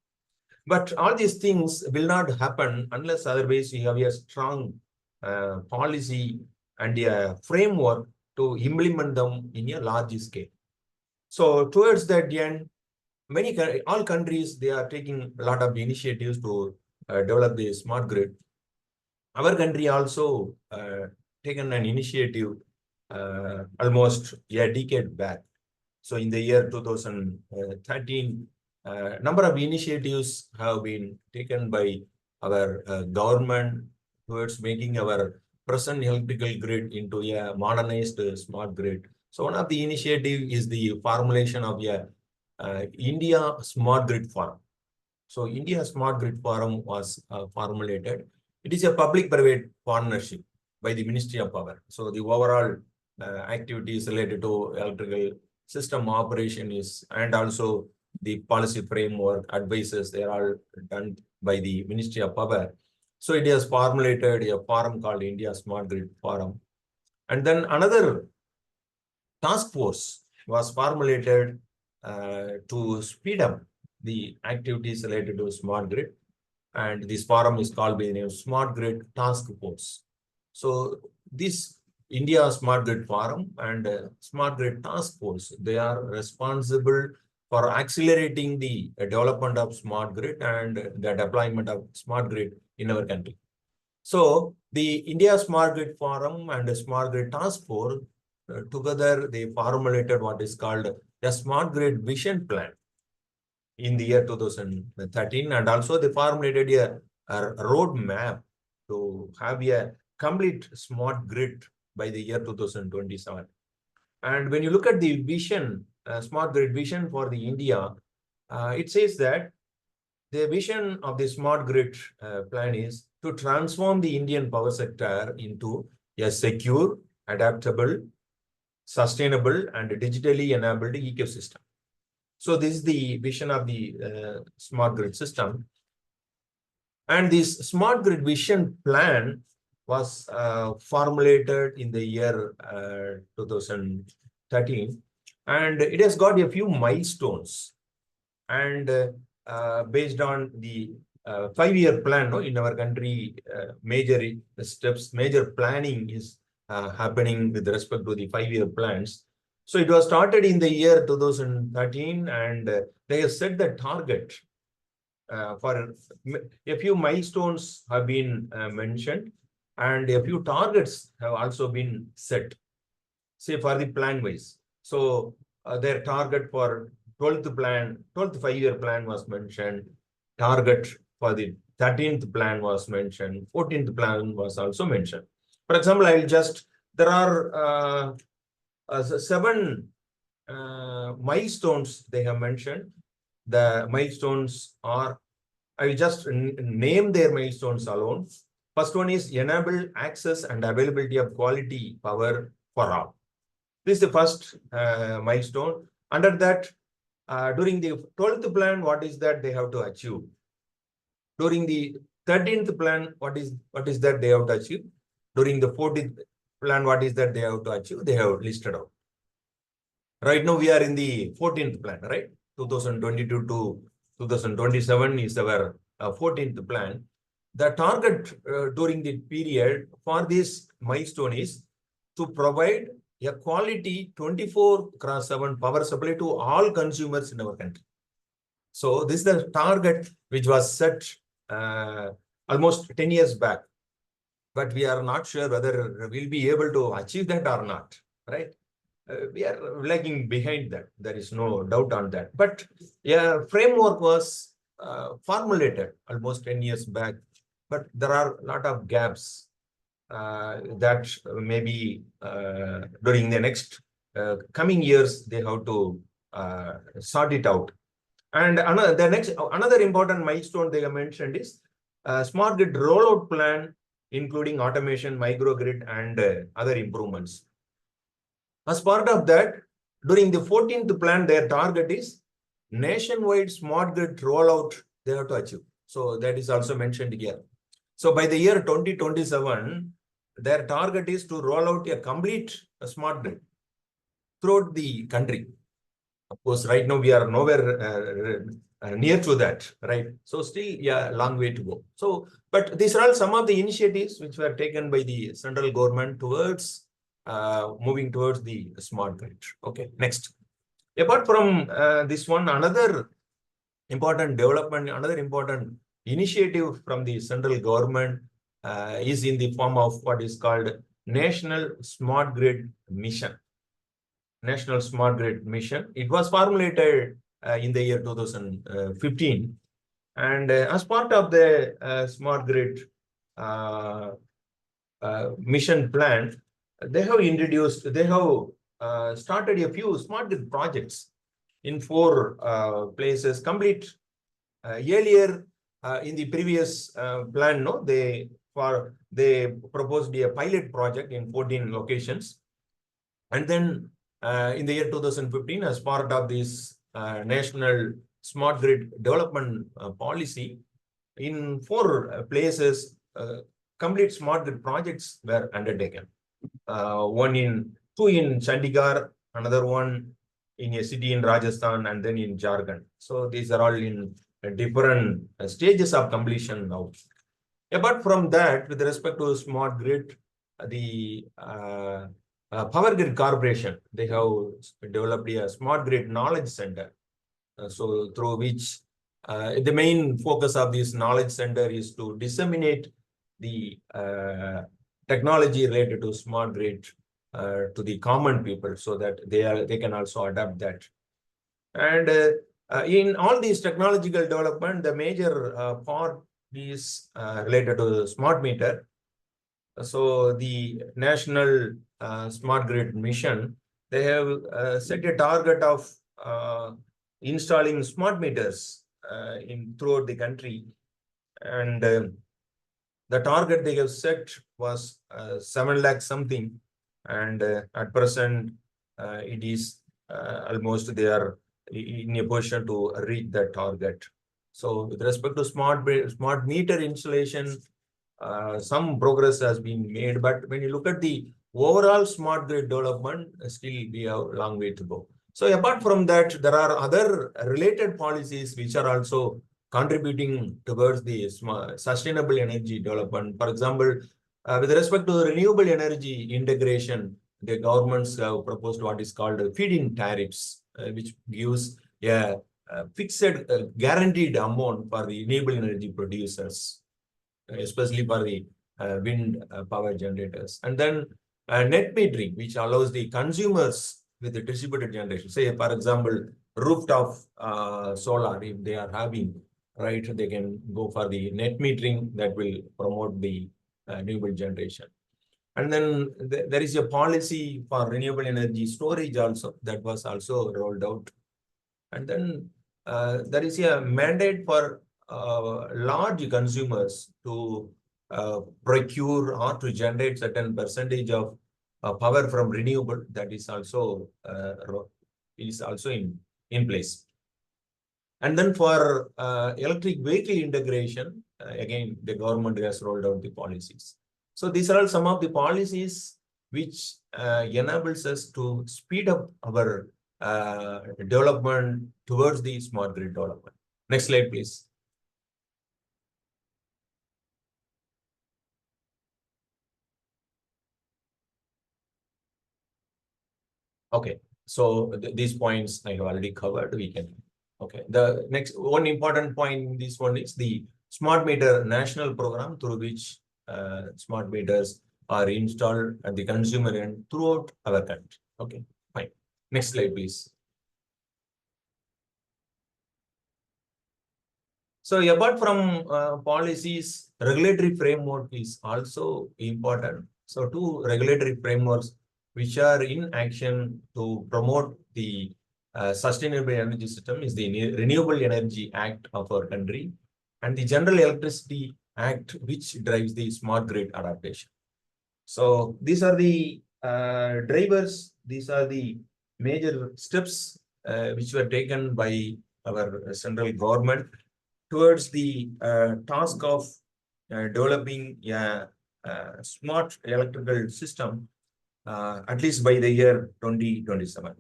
But all these things will not happen unless otherwise you have a strong policy and a framework to implement them in a large scale. So towards that end, all countries, they are taking a lot of initiatives to develop the smart grid. Our country also taken an initiative almost a decade back. So in the year 2013, number of initiatives have been taken by our government towards making our present electrical grid into a modernized smart grid. So one of the initiative is the formulation of a India Smart Grid Forum. So India Smart Grid Forum was formulated. It is a public-private partnership by the Ministry of Power. So the overall activities related to electrical system operation is, and also the policy framework, advices, they are all done by the Ministry of Power. So it has formulated a forum called India Smart Grid Forum. And then another task force was formulated to speed up the activities related to smart grid. And this forum is called by the name Smart Grid Task Force. So this India Smart Grid Forum and Smart Grid Task Force, they are responsible for accelerating the development of smart grid and the deployment of smart grid in our country. So the India Smart Grid Forum and the Smart Grid Task Force, together they formulated what is called the Smart Grid Vision Plan in the year 2013, and also they formulated a roadmap to have a complete smart grid by the year 2027. And when you look at the vision, smart grid vision for the India, it says that the vision of the smart grid plan is to transform the Indian power sector into a secure, adaptable, sustainable, and digitally enabled ecosystem. So this is the vision of the smart grid system. And this smart grid vision plan was formulated in the year 2013. And it has got a few milestones. And based on the 5-year plan, in our country, major steps, major planning is happening with respect to the 5-year plans. So it was started in the year 2013, and they have set the target for a few milestones have been mentioned, and a few targets have also been set, say for the plan wise. So their target for 12th 5-year plan was mentioned, target for the 13th plan was mentioned, 14th plan was also mentioned. For example, there are 7 milestones they have mentioned. The milestones are, I will just name their milestones alone. First one is enable access and availability of quality power for all. This is the first milestone. Under that, during the 12th plan, what is that they have to achieve? During the 13th plan, what is that they have to achieve? During the 14th plan, what is that they have to achieve? They have listed out. Right now, we are in the 14th plan, right? 2022 to 2027 is our 14th plan. The target during the period for this milestone is to provide a quality 24/7 power supply to all consumers in our country. So this is the target which was set almost 10 years back, but we are not sure whether we'll be able to achieve that or not, right? We are lagging behind that. There is no doubt on that. But yeah, framework was formulated almost 10 years back, but there are a lot of gaps that maybe during the next coming years, they have to sort it out. And another important milestone they have mentioned is smart grid rollout plan, including automation, microgrid, and other improvements. As part of that, during the 14th plan, their target is nationwide smart grid rollout they have to achieve. So that is also mentioned here. So by the year 2027, their target is to roll out a complete smart grid throughout the country. Of course, right now we are nowhere near to that, right? So still, yeah, long way to go. So, but these are all some of the initiatives which were taken by the central government towards moving towards the smart grid. Okay, next. Apart from this one, another important development, another important initiative from the central government is in the form of what is called National Smart Grid Mission. National Smart Grid Mission. It was formulated in the year 2015. And as part of the Smart Grid mission plan, they have started a few smart grid projects in 4 places. Complete earlier in the previous plan, no, they proposed a pilot project in 14 locations, and then in the year 2015, as part of this national smart grid development policy, in 4 places, complete smart grid projects were undertaken. 2 in Chandigarh, another one in a city in Rajasthan, and then in Jharkhand. So these are all in different stages of completion now. Apart from that, with respect to smart grid, the Power Grid Corporation, they have developed a smart grid knowledge center. So through which the main focus of this knowledge center is to disseminate the technology related to smart grid to the common people, so that they can also adapt that. And in all these technological development, the major part is related to smart meter. So the National Smart Grid Mission, they have set a target of installing smart meters throughout the country, and the target they have set was 7 lakh something, and at present it is almost they are in a position to reach that target. So with respect to smart meter installation, some progress has been made, but when you look at the overall smart grid development, still we have a long way to go. So apart from that, there are other related policies which are also contributing towards the sustainable energy development. For example, with respect to renewable energy integration, the governments have proposed what is called feed-in tariffs, which gives a fixed guaranteed amount for the renewable energy producers, especially for the wind power generators. And then net metering, which allows the consumers with the distributed generation, say, for example, rooftop solar, if they are having, right, they can go for the net metering that will promote the renewable generation. And then there is a policy for renewable energy storage also that was also rolled out. And then there is a mandate for large consumers to procure or to generate certain percentage of power from renewable. That is also in place. And then for electric vehicle integration, again, the government has rolled out the policies. So these are all some of the policies which enables us to speed up our development towards the smart grid development. Next slide, please. Okay, so these points I have already covered. We can. Okay, the next one important point in this one is the smart meter national program through which smart meters are installed at the consumer end throughout our country. Okay, fine. Next slide, please. So apart from policies, regulatory framework is also important. So two regulatory frameworks which are in action to promote the sustainable energy system is the Renewable Energy Act of our country and the General Electricity Act, which drives the smart grid adaptation. So these are the drivers. These are the major steps which were taken by our central government towards the task of developing a smart electrical system, at least by the year 2027.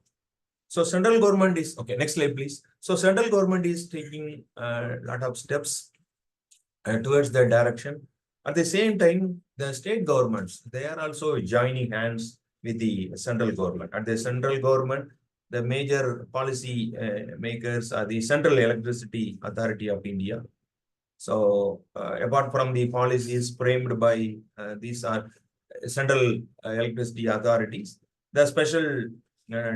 So central government is, okay, next slide, please. So central government is taking a lot of steps towards that direction. At the same time, the state governments, they are also joining hands with the central government. At the central government, the major policy makers are the Central Electricity Authority of India. So apart from the policies framed by these are central electricity authorities, the special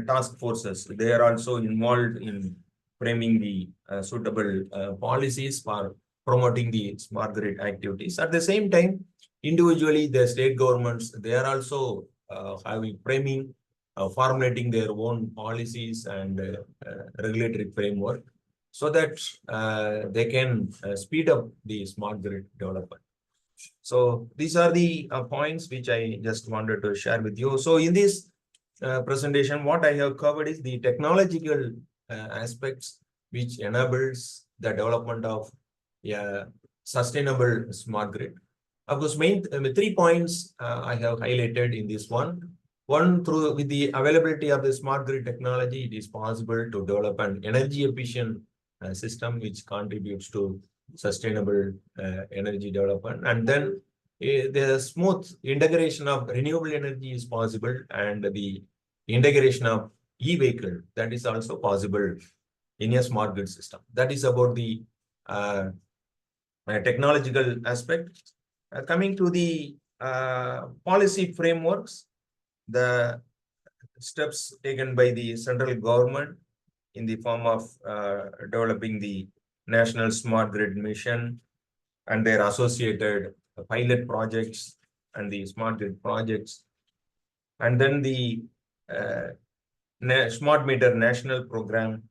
task forces, they are also involved in framing the suitable policies for promoting the smart grid activities. At the same time, individually, the state governments, they are also framing, formulating their own policies and regulatory framework so that they can speed up the smart grid development. So these are the points which I just wanted to share with you. So in this presentation, what I have covered is the technological aspects which enables the development of a sustainable smart grid. Of course, main 3 points I have highlighted in this one. One, with the availability of the smart grid technology, it is possible to develop an energy efficient system which contributes to sustainable energy development. And then the smooth integration of renewable energy is possible, and the integration of e-vehicle, that is also possible in a smart grid system. That is about the technological aspect. Coming to the policy frameworks, the steps taken by the central government in the form of developing the National Smart Grid Mission and their associated pilot projects and the smart grid projects. And then the Smart Meter National Program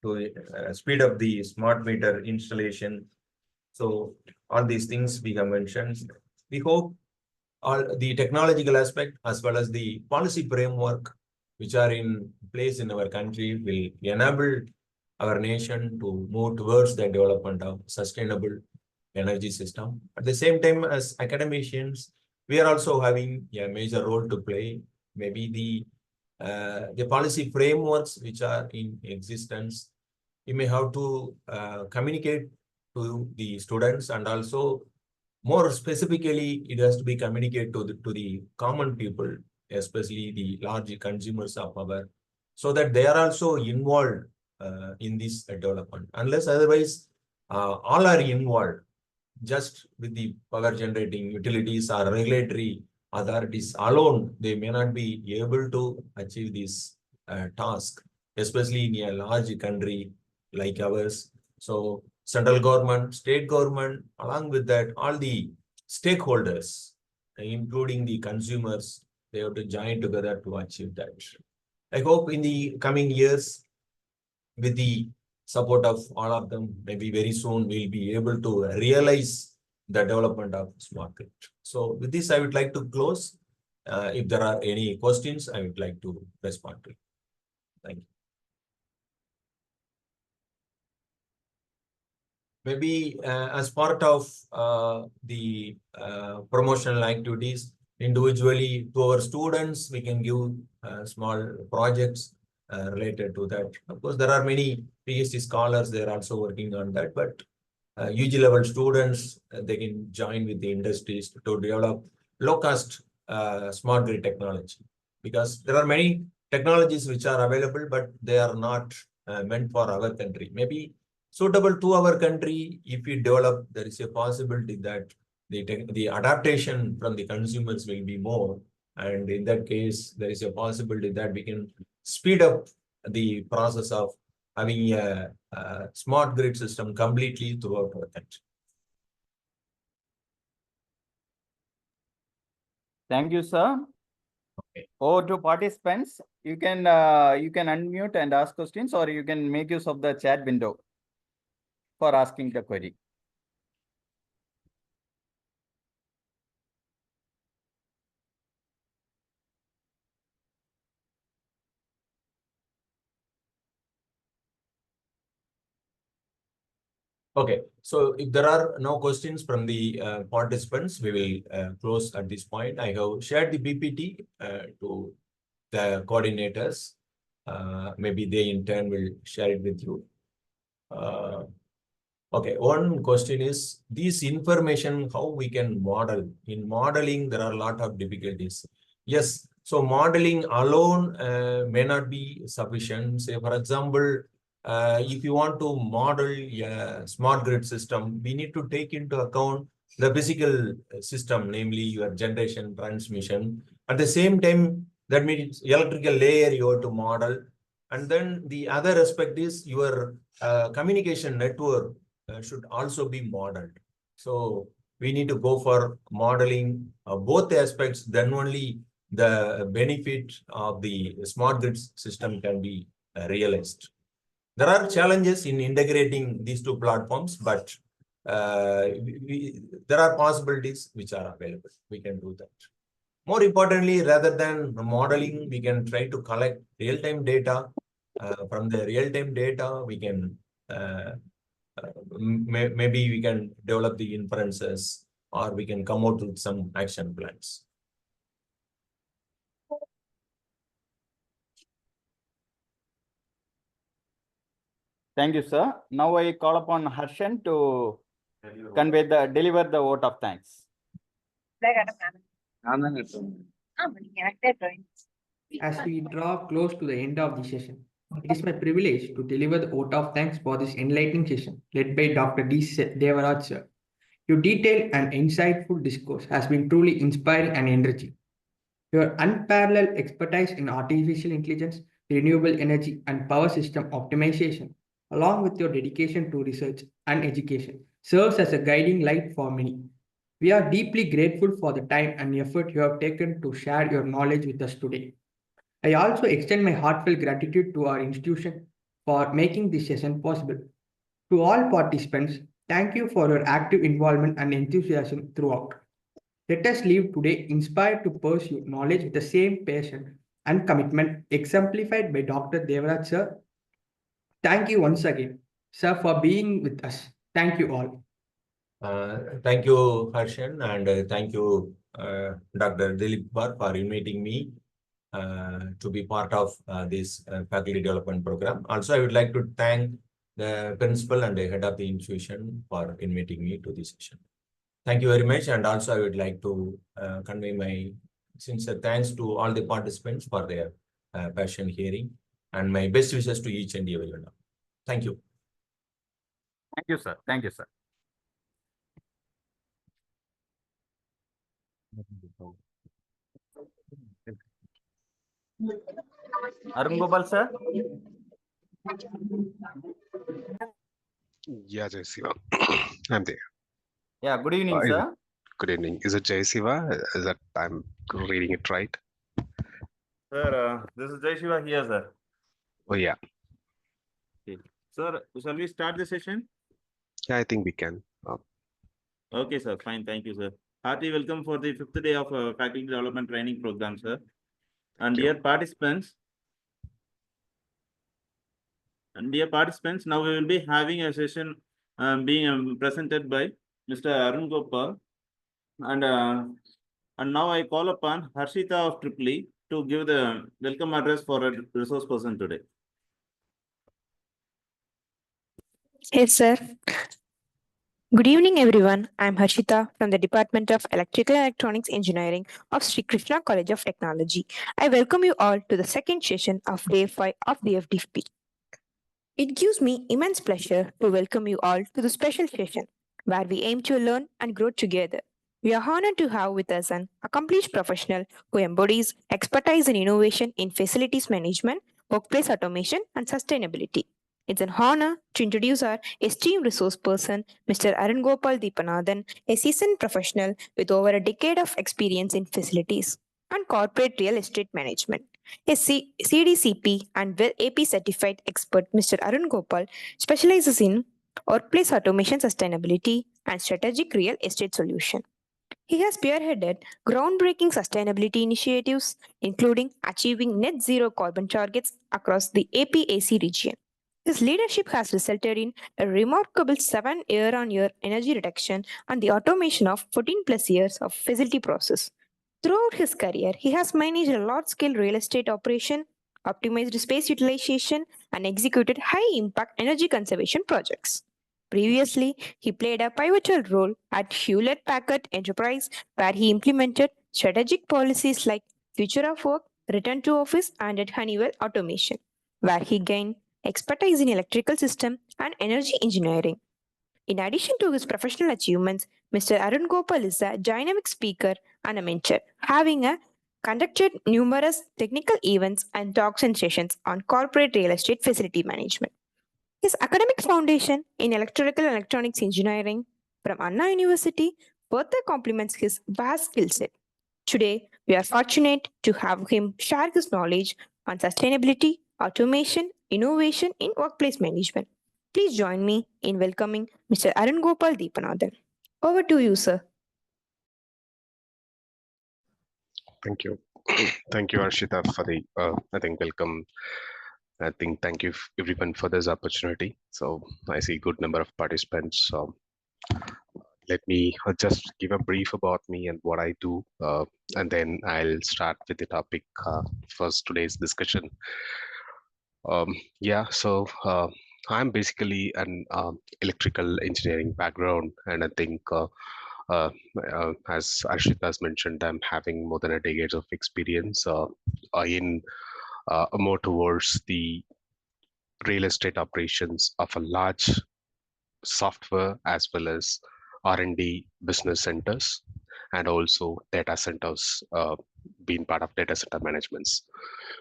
to speed up the smart meter installation. So all these things we have mentioned. We hope all the technological aspect as well as the policy framework which are in place in our country will enable our nation to move towards the development of sustainable energy system. At the same time, as academicians, we are also having a major role to play. Maybe the policy frameworks which are in existence, you may have to communicate to the students, and also more specifically, it has to be communicated to the common people, especially the large consumers of power, so that they are also involved in this development. Unless otherwise, all are involved, just with the power generating utilities or regulatory authorities alone, they may not be able to achieve this task, especially in a large country like ours. So central government, state government, along with that, all the stakeholders, including the consumers, they have to join together to achieve that. I hope in the coming years, with the support of all of them, maybe very soon we'll be able to realize the development of smart grid. So with this, I would like to close. If there are any questions, I would like to respond to it. Thank you. Maybe as part of the promotional activities, individually to our students, we can give small projects related to that. Of course, there are many PhD scholars, they're also working on that, but UG level students, they can join with the industries to develop low-cost smart grid technology. Because there are many technologies which are available, but they are not meant for our country. Maybe suitable to our country, if we develop, there is a possibility that the adaptation from the consumers will be more. And in that case, there is a possibility that we can speed up the process of having a smart grid system completely throughout our country. Thank you, sir. Okay. Over to participants. You can unmute and ask questions, or you can make use of the chat window for asking the query. Okay, so if there are no questions from the participants, we will close at this point. I have shared the PPT to the coordinators. Maybe they in turn will share it with you. Okay, one question is this information, how we can model. In modeling, there are a lot of difficulties. Yes, so modeling alone may not be sufficient. Say, for example, if you want to model a smart grid system, we need to take into account the physical system, namely your generation, transmission. At the same time, that means electrical layer you have to model. And then the other aspect is your communication network should also be modeled. So we need to go for modeling both aspects, then only the benefit of the smart grid system can be realized. There are challenges in integrating these two platforms, but there are possibilities which are available. We can do that. More importantly, rather than modeling, we can try to collect real-time data. From the real-time data, we can maybe we can develop the inferences, or we can come out with some action plans. Thank you, sir. Now I call upon Harshan to deliver the vote of thanks. As we draw close to the end of the session, it is my privilege to deliver the vote of thanks for this enlightening session led by Dr. D. Devaraj sir. Your detailed and insightful discourse has been truly inspiring and enriching. Your unparalleled expertise in artificial intelligence, renewable energy, and power system optimization, along with your dedication to research and education, serves as a guiding light for many. We are deeply grateful for the time and effort you have taken to share your knowledge with us today. I also extend my heartfelt gratitude to our institution for making this session possible. To all participants, thank you for your active involvement and enthusiasm throughout. Let us leave today inspired to pursue knowledge with the same passion and commitment exemplified by Dr. Devaraj sir. Thank you once again, sir, for being with us. Thank you all. Thank you, Harshan, and thank you, Dr. Dilip Kumar, for inviting me to be part of this faculty development program. Also, I would like to thank the principal and the head of the institution for inviting me to this session. Thank you very much. And also, I would like to convey my sincere thanks to all the participants for their passion hearing, and my best wishes to each and every one. Thank you. Thank you, sir. Thank you, sir. Arun Gopal, sir. Yeah, Jai Siva. I'm there. Yeah, good evening, sir. Good evening. Is it Jay Siva? Is that I'm reading it right? Sir, this is Jai Shiva here, sir. Oh yeah. Sir, shall we start the session? Yeah, I think we can. Okay, sir. Fine. Thank you, sir. Hearty welcome for the 5th day of faculty development training program, sir. And dear participants, now we will be having a session being presented by Mr. Arun Gopal. And now I call upon Harshita of Tripoli to give the welcome address for a resource person today. Yes, sir. Good evening, everyone. I'm Harshita from the Department of Electrical and Electronics Engineering of Sri Krishna College of Technology. I welcome you all to the second session of Day 5 of the FDP. It gives me immense pleasure to welcome you all to the special session where we aim to learn and grow together. We are honored to have with us an accomplished professional who embodies expertise and innovation in facilities management, workplace automation, and sustainability. It's an honor to introduce our esteemed resource person, Mr. Arun Gopal Deepanathan, a seasoned professional with over a decade of experience in facilities and corporate real estate management. A CDCP and WELL AP certified expert, Mr. Arun Gopal specializes in workplace automation sustainability and strategic real estate solution. He has spearheaded groundbreaking sustainability initiatives, including achieving net zero carbon targets across the APAC region. His leadership has resulted in a remarkable 7 year-on-year energy reduction and the automation of 14 plus years of facility process. Throughout his career, he has managed a large-scale real estate operation, optimized space utilization, and executed high-impact energy conservation projects. Previously, he played a pivotal role at Hewlett-Packard Enterprise, where he implemented strategic policies like Future of Work, Return to Office, and at Honeywell Automation, where he gained expertise in electrical system and energy engineering. In addition to his professional achievements, Mr. Arun Gopal is a dynamic speaker and a mentor, having conducted numerous technical events and talks and sessions on corporate real estate facility management. His academic foundation in electrical and electronics engineering from Anna University further complements his vast skill set. Today, we are fortunate to have him share his knowledge on sustainability, automation, innovation in workplace management. Please join me in welcoming Mr. Arun Gopal Deepanathan. Over to you, sir. Thank you. Thank you, Arshita, for the, I think, welcome. I think thank you everyone for this opportunity. So I see a good number of participants. So let me just give a brief about me and what I do, and then I'll start with the topic for today's discussion. So I'm basically an electrical engineering background, and I think as Arshita has mentioned, I'm having more than a decade of experience in more towards the real estate operations of a large software as well as R&D business centers, and also data centers, being part of data center managements.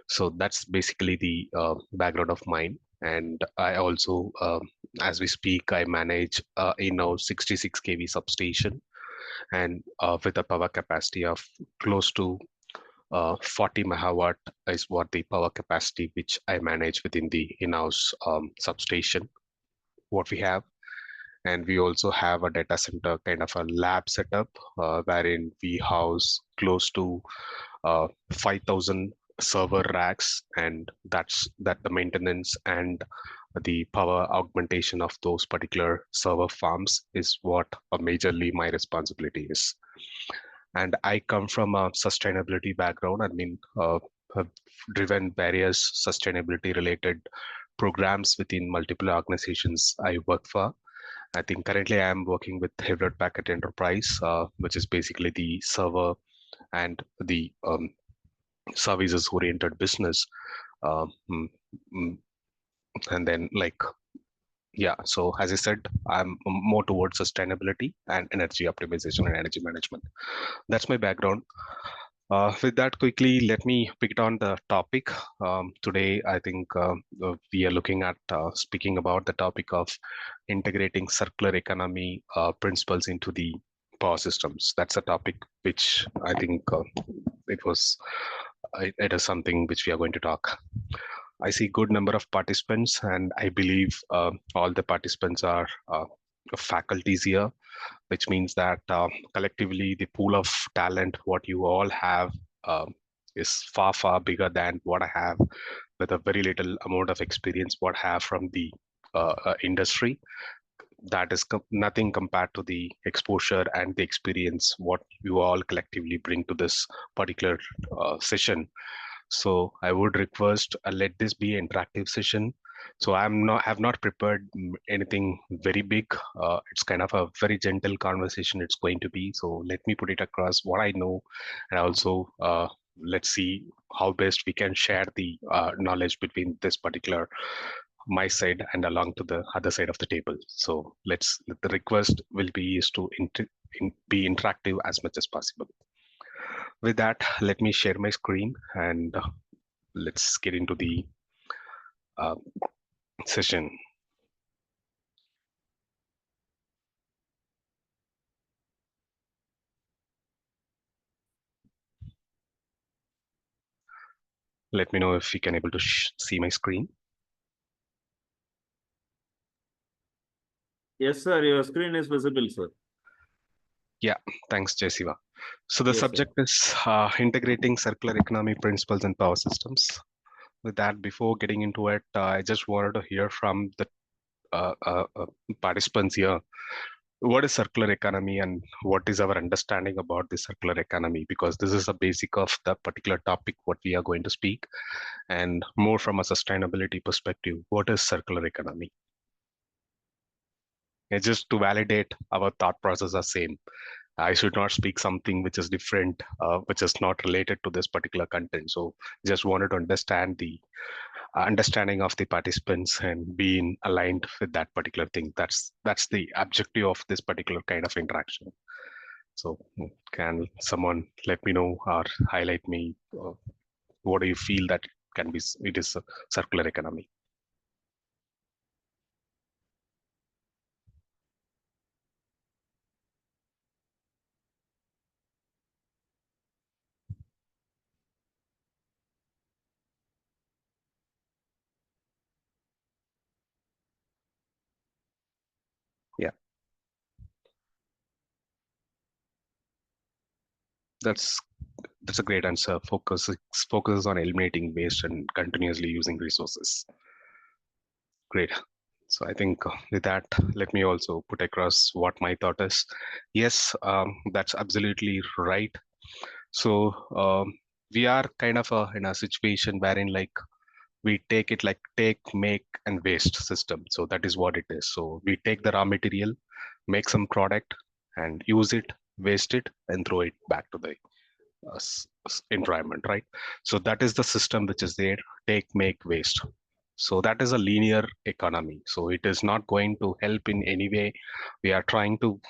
So that's basically the background of mine. And I also, as we speak, I manage a now 66 kV substation, and with a power capacity of close to 40 megawatt is what the power capacity which I manage within the in-house substation, what we have. And we also have a data center kind of a lab setup wherein we house close to 5,000 server racks, and that the maintenance and the power augmentation of those particular server farms is what majorly my responsibility is. And I come from a sustainability background. I mean, have driven various sustainability related programs within multiple organizations I work for. I think currently I am working with Hewlett-Packard Enterprise, which is basically the server and the services-oriented business. And then so as I said, I'm more towards sustainability and energy optimization and energy management. That's my background. With that, quickly, let me pick it on the topic. Today, I think we are looking at speaking about the topic of integrating circular economy principles into the power systems. That's a topic which I think it is something which we are going to talk. I see good number of participants, and I believe all the participants are faculties here, which means that collectively the pool of talent what you all have is far bigger than what I have with a very little amount of experience what I have from the industry. That is nothing compared to the exposure and the experience what you all collectively bring to this particular session. So I would request let this be an interactive session. So have not prepared anything very big. It's kind of a very gentle conversation it's going to be. So let me put it across what I know, and also let's see how best we can share the knowledge between this particular my side and along to the other side of the table. So the request will be is to be interactive as much as possible. With that, let me share my screen and let's get into the session. Let me know if you can able to see my screen. Yes, sir. Your screen is visible, sir. Yeah, thanks, Jayasiva. So the Yes, sir. subject is integrating circular economy principles in power systems. With that, before getting into it, I just wanted to hear from the participants here. What is circular economy and what is our understanding about the circular economy? Because this is the basic of the particular topic what we are going to speak, and more from a sustainability perspective, what is circular economy? And just to validate our thought process are same. I should not speak something which is different, which is not related to this particular content. So just wanted to understand the understanding of the participants and being aligned with that particular thing. That's the objective of this particular kind of interaction. So can someone let me know or highlight me what do you feel that it is a circular economy? Yeah, that's a great answer. Focuses on eliminating waste and continuously using resources. Great. So I think with that, let me also put across what my thought is. Yes, that's absolutely right. So we are kind of in a situation wherein like we take it like take, make, and waste system. So that is what it is. So we take the raw material, make some product, and use it, waste it, and throw it back to the environment, right? So that is the system which is there, take, make, waste. So that is a linear economy. So it is not going to help in any way. We are trying to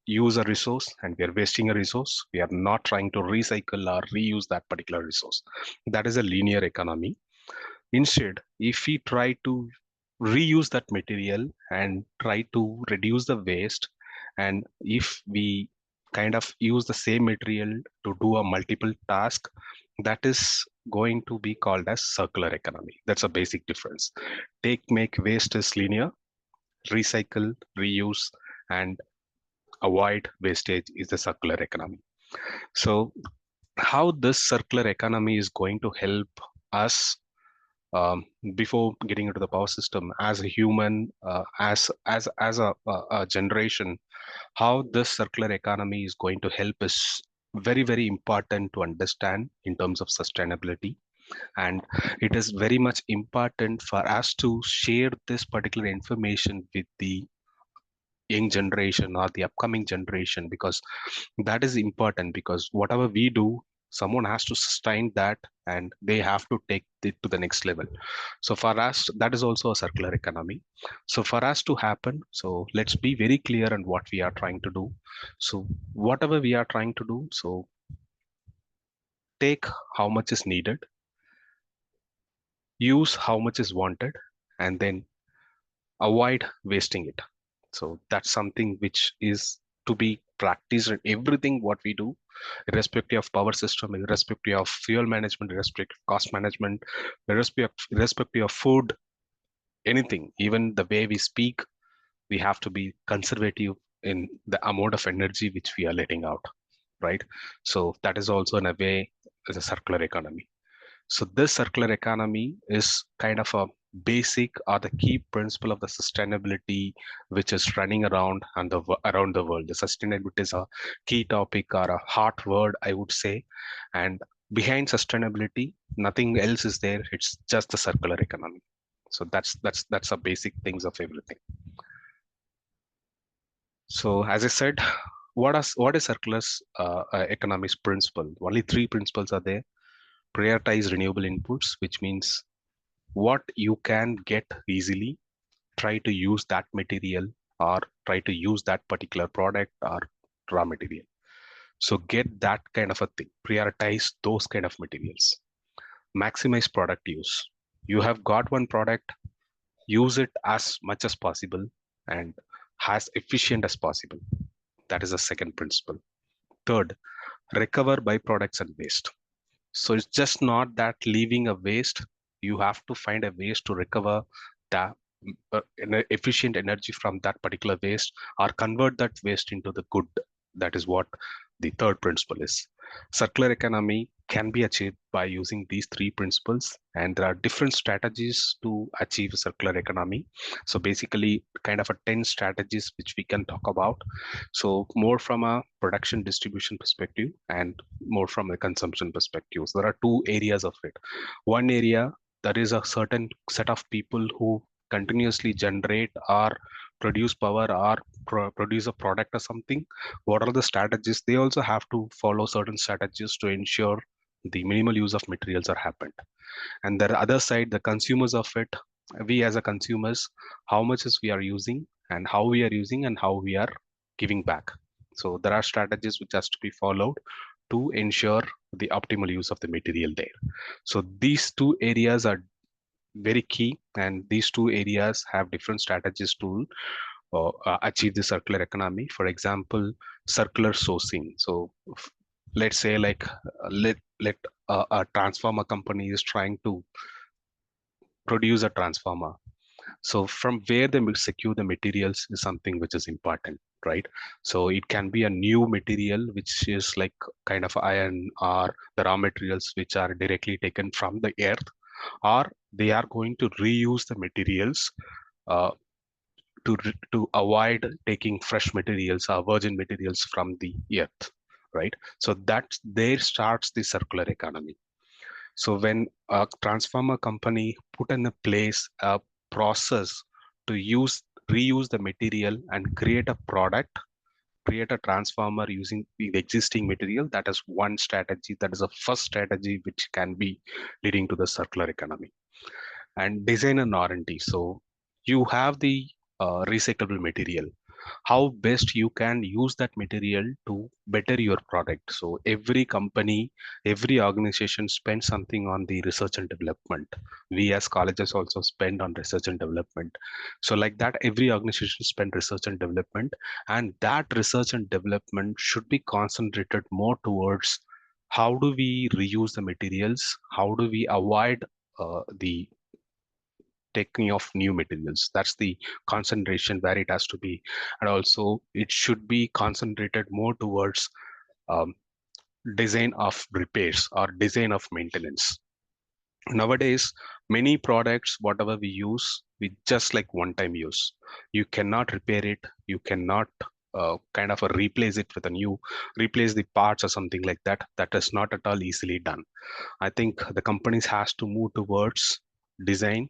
use a resource and we are wasting a resource. We are not trying to recycle or reuse that particular resource. That is a linear economy. Instead, if we try to reuse that material and try to reduce the waste, and if we kind of use the same material to do a multiple task, that is going to be called as circular economy. That's a basic difference. Take, make, waste is linear, recycle, reuse, and avoid wastage is the circular economy. So how this circular economy is going to help us before getting into the power system as a human, as a generation, how this circular economy is going to help is very important to understand in terms of sustainability. And it is very much important for us to share this particular information with the young generation or the upcoming generation, because that is important, because whatever we do, someone has to sustain that and they have to take it to the next level. So for us, that is also a circular economy. So for us to happen, so let's be very clear on what we are trying to do. So whatever we are trying to do, so take how much is needed, use how much is wanted, and then avoid wasting it. So that's something which is to be practiced in everything what we do, irrespective of power system, irrespective of fuel management, irrespective of cost management, irrespective of food, anything, even the way we speak, we have to be conservative in the amount of energy which we are letting out, right? So that is also in a way as a circular economy. So this circular economy is kind of a basic or the key principle of the sustainability which is running around around the world. The sustainability is a key topic or a hot word, I would say. And behind sustainability, nothing else is there. It's just the circular economy. So that's a basic things of everything. So as I said, what is circular economy's principle? Only 3 principles are there. Prioritize renewable inputs, which means what you can get easily, try to use that material or try to use that particular product or raw material. So get that kind of a thing, prioritize those kind of materials. Maximize product use. You have got one product, use it as much as possible and as efficient as possible. That is the second principle. Third, recover byproducts and waste. So it's just not that leaving a waste, you have to find a ways to recover the efficient energy from that particular waste or convert that waste into the good. That is what the third principle is. Circular economy can be achieved by using these 3 principles, and there are different strategies to achieve a circular economy. So basically kind of a 10 strategies which we can talk about. So more from a production distribution perspective and more from a consumption perspective. So there are 2 areas of it. One area, there is a certain set of people who continuously generate or produce power or produce a product or something. What are the strategies? They also have to follow certain strategies to ensure the minimal use of materials are happened. And the other side, the consumers of it, we as a consumers, how much is we are using and how we are using and how we are giving back. So there are strategies which has to be followed to ensure the optimal use of the material there. So these 2 areas are very key, and these 2 areas have different strategies to achieve the circular economy. For example, circular sourcing. So let's say like let a transformer company is trying to produce a transformer. So from where they will secure the materials is something which is important, right? So it can be a new material which is like kind of iron or the raw materials which are directly taken from the earth, or they are going to reuse the materials to avoid taking fresh materials or virgin materials from the earth, right? So that's there starts the circular economy. So when a transformer company put in place a process to reuse the material and create a product, create a transformer using the existing material, that is one strategy. That is the first strategy which can be leading to the circular economy. And design and R&D. So you have the recyclable material. How best you can use that material to better your product. So every company, every organization spends something on the research and development. We as colleges also spend on research and development. So like that, every organization spend research and development, and that research and development should be concentrated more towards how do we reuse the materials, how do we avoid the taking of new materials. That's the concentration where it has to be. And also it should be concentrated more towards design of repairs or design of maintenance. Nowadays, many products, whatever we use, we just like one-time use. You cannot repair it. You cannot kind of replace it with a new, replace the parts or something like that. That is not at all easily done. I think the companies has to move towards design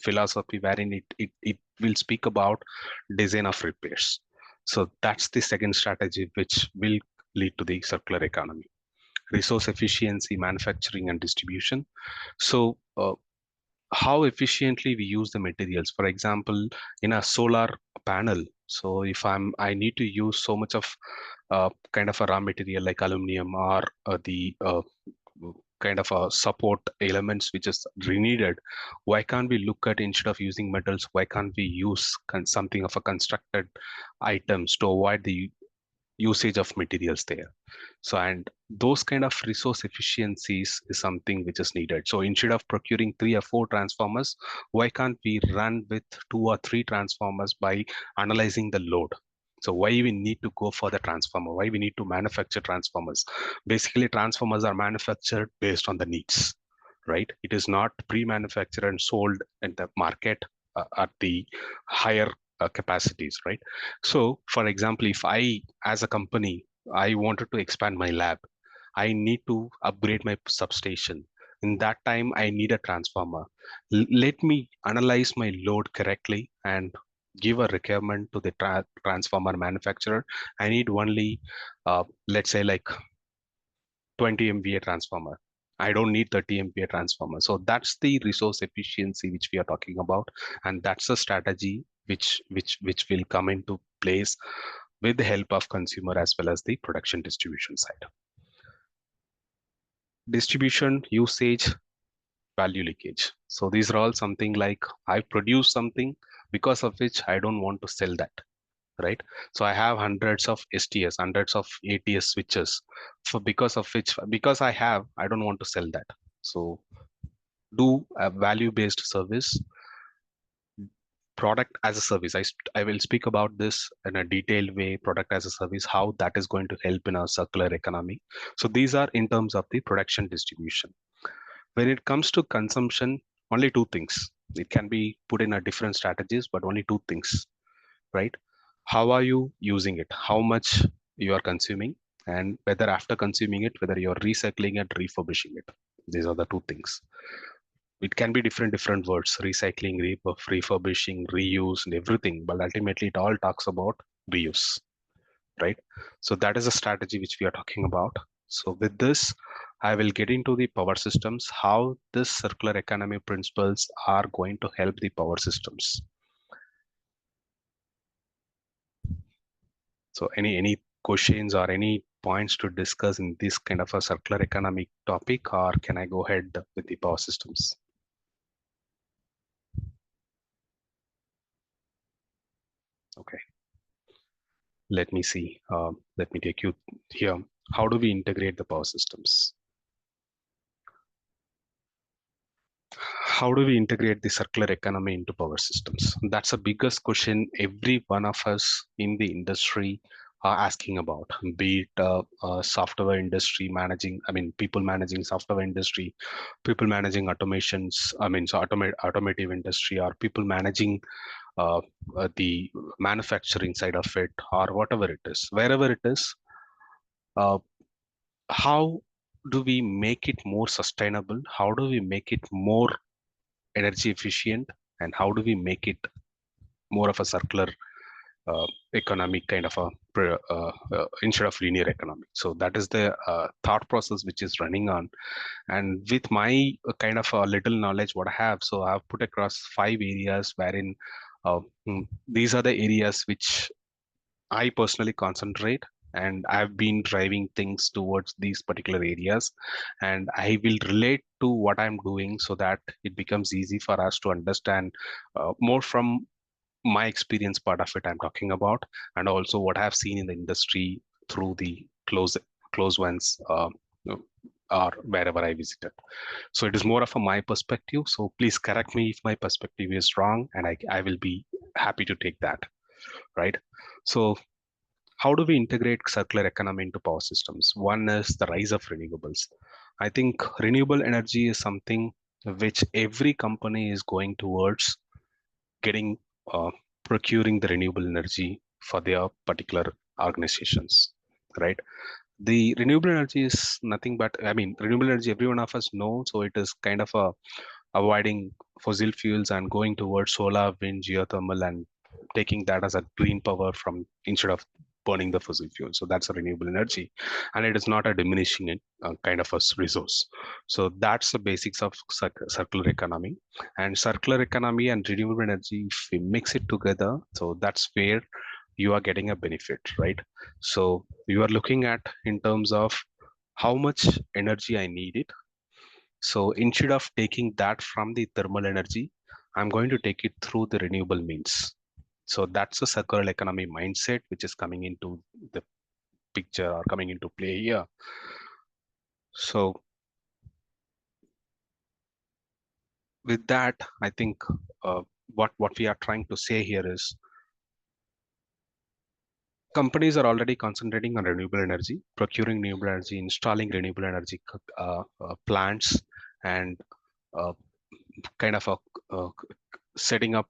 philosophy wherein it will speak about design of repairs. So that's the second strategy which will lead to the circular economy. Resource efficiency, manufacturing and distribution. So how efficiently we use the materials. For example, in a solar panel, so if I need to use so much of kind of a raw material like aluminum or the kind of a support elements which is needed, why can't we look at, instead of using metals, why can't we use something of a constructed items to avoid the usage of materials there. So, and those kind of resource efficiencies is something which is needed. So instead of procuring 3 or 4 transformers, why can't we run with 2 or 3 transformers by analyzing the load? So why we need to go for the transformer? Why we need to manufacture transformers? Basically, transformers are manufactured based on the needs, right? It is not pre-manufactured and sold in the market at the higher capacities, right? So for example, if I, as a company, I wanted to expand my lab, I need to upgrade my substation. In that time, I need a transformer. Let me analyze my load correctly and give a requirement to the transformer manufacturer. I need only, let's say like 20 MVA transformer. I don't need 30 MVA transformer. So that's the resource efficiency which we are talking about. And that's a strategy which will come into place with the help of consumer as well as the production distribution side. Distribution, usage, value leakage. So these are all something like I produce something because of which I don't want to sell that, right? So I have hundreds of STS, hundreds of ATS switches for because I don't want to sell that. So do a value-based service, product as a service. I will speak about this in a detailed way, product as a service, how that is going to help in our circular economy. So these are in terms of the production distribution. When it comes to consumption, only 2 things. It can be put in a different strategies, but only 2 things, right? How are you using it? How much you are consuming, and whether after consuming it, whether you're recycling it, refurbishing it. These are the 2 things. It can be different words, recycling, refurbishing, reuse, and everything, but ultimately it all talks about reuse, right? So that is a strategy which we are talking about. So with this, I will get into the power systems, how this circular economy principles are going to help the power systems. So any questions or any points to discuss in this kind of a circular economic topic, or can I go ahead with the power systems? Okay. Let me see. Let me take you here. How do we integrate the power systems? How do we integrate the circular economy into power systems? That's the biggest question every one of us in the industry are asking about, be it software industry managing, people managing software industry, people managing automations, automotive industry, or people managing the manufacturing side of it, or whatever it is, wherever it is. How do we make it more sustainable? How do we make it more energy efficient, and how do we make it more of a circular economic kind of a instead of linear economic? So that is the thought process which is running on. And with my kind of a little knowledge what I have, so I've put across 5 areas wherein these are the areas which I personally concentrate, and I've been driving things towards these particular areas, and I will relate to what I'm doing so that it becomes easy for us to understand more from my experience part of it I'm talking about, and also what I've seen in the industry through the close ones or wherever I visited. So it is more of a my perspective. So please correct me if my perspective is wrong, and I will be happy to take that, right? So how do we integrate circular economy into power systems? One is the rise of renewables. I think renewable energy is something which every company is going towards getting, procuring the renewable energy for their particular organizations, right? The renewable energy is nothing but, renewable energy, every one of us know. So it is kind of avoiding fossil fuels and going towards solar, wind, geothermal, and taking that as a green power from instead of burning the fossil fuel. So that's a renewable energy, and it is not a diminishing kind of a resource. So that's the basics of circular economy. And circular economy and renewable energy, if we mix it together, so that's where you are getting a benefit, right? So you are looking at in terms of how much energy I need it. So instead of taking that from the thermal energy, I'm going to take it through the renewable means. So that's a circular economy mindset which is coming into the picture or coming into play here. So with that, I think what we are trying to say here is companies are already concentrating on renewable energy, procuring renewable energy, installing renewable energy plants, and kind of setting up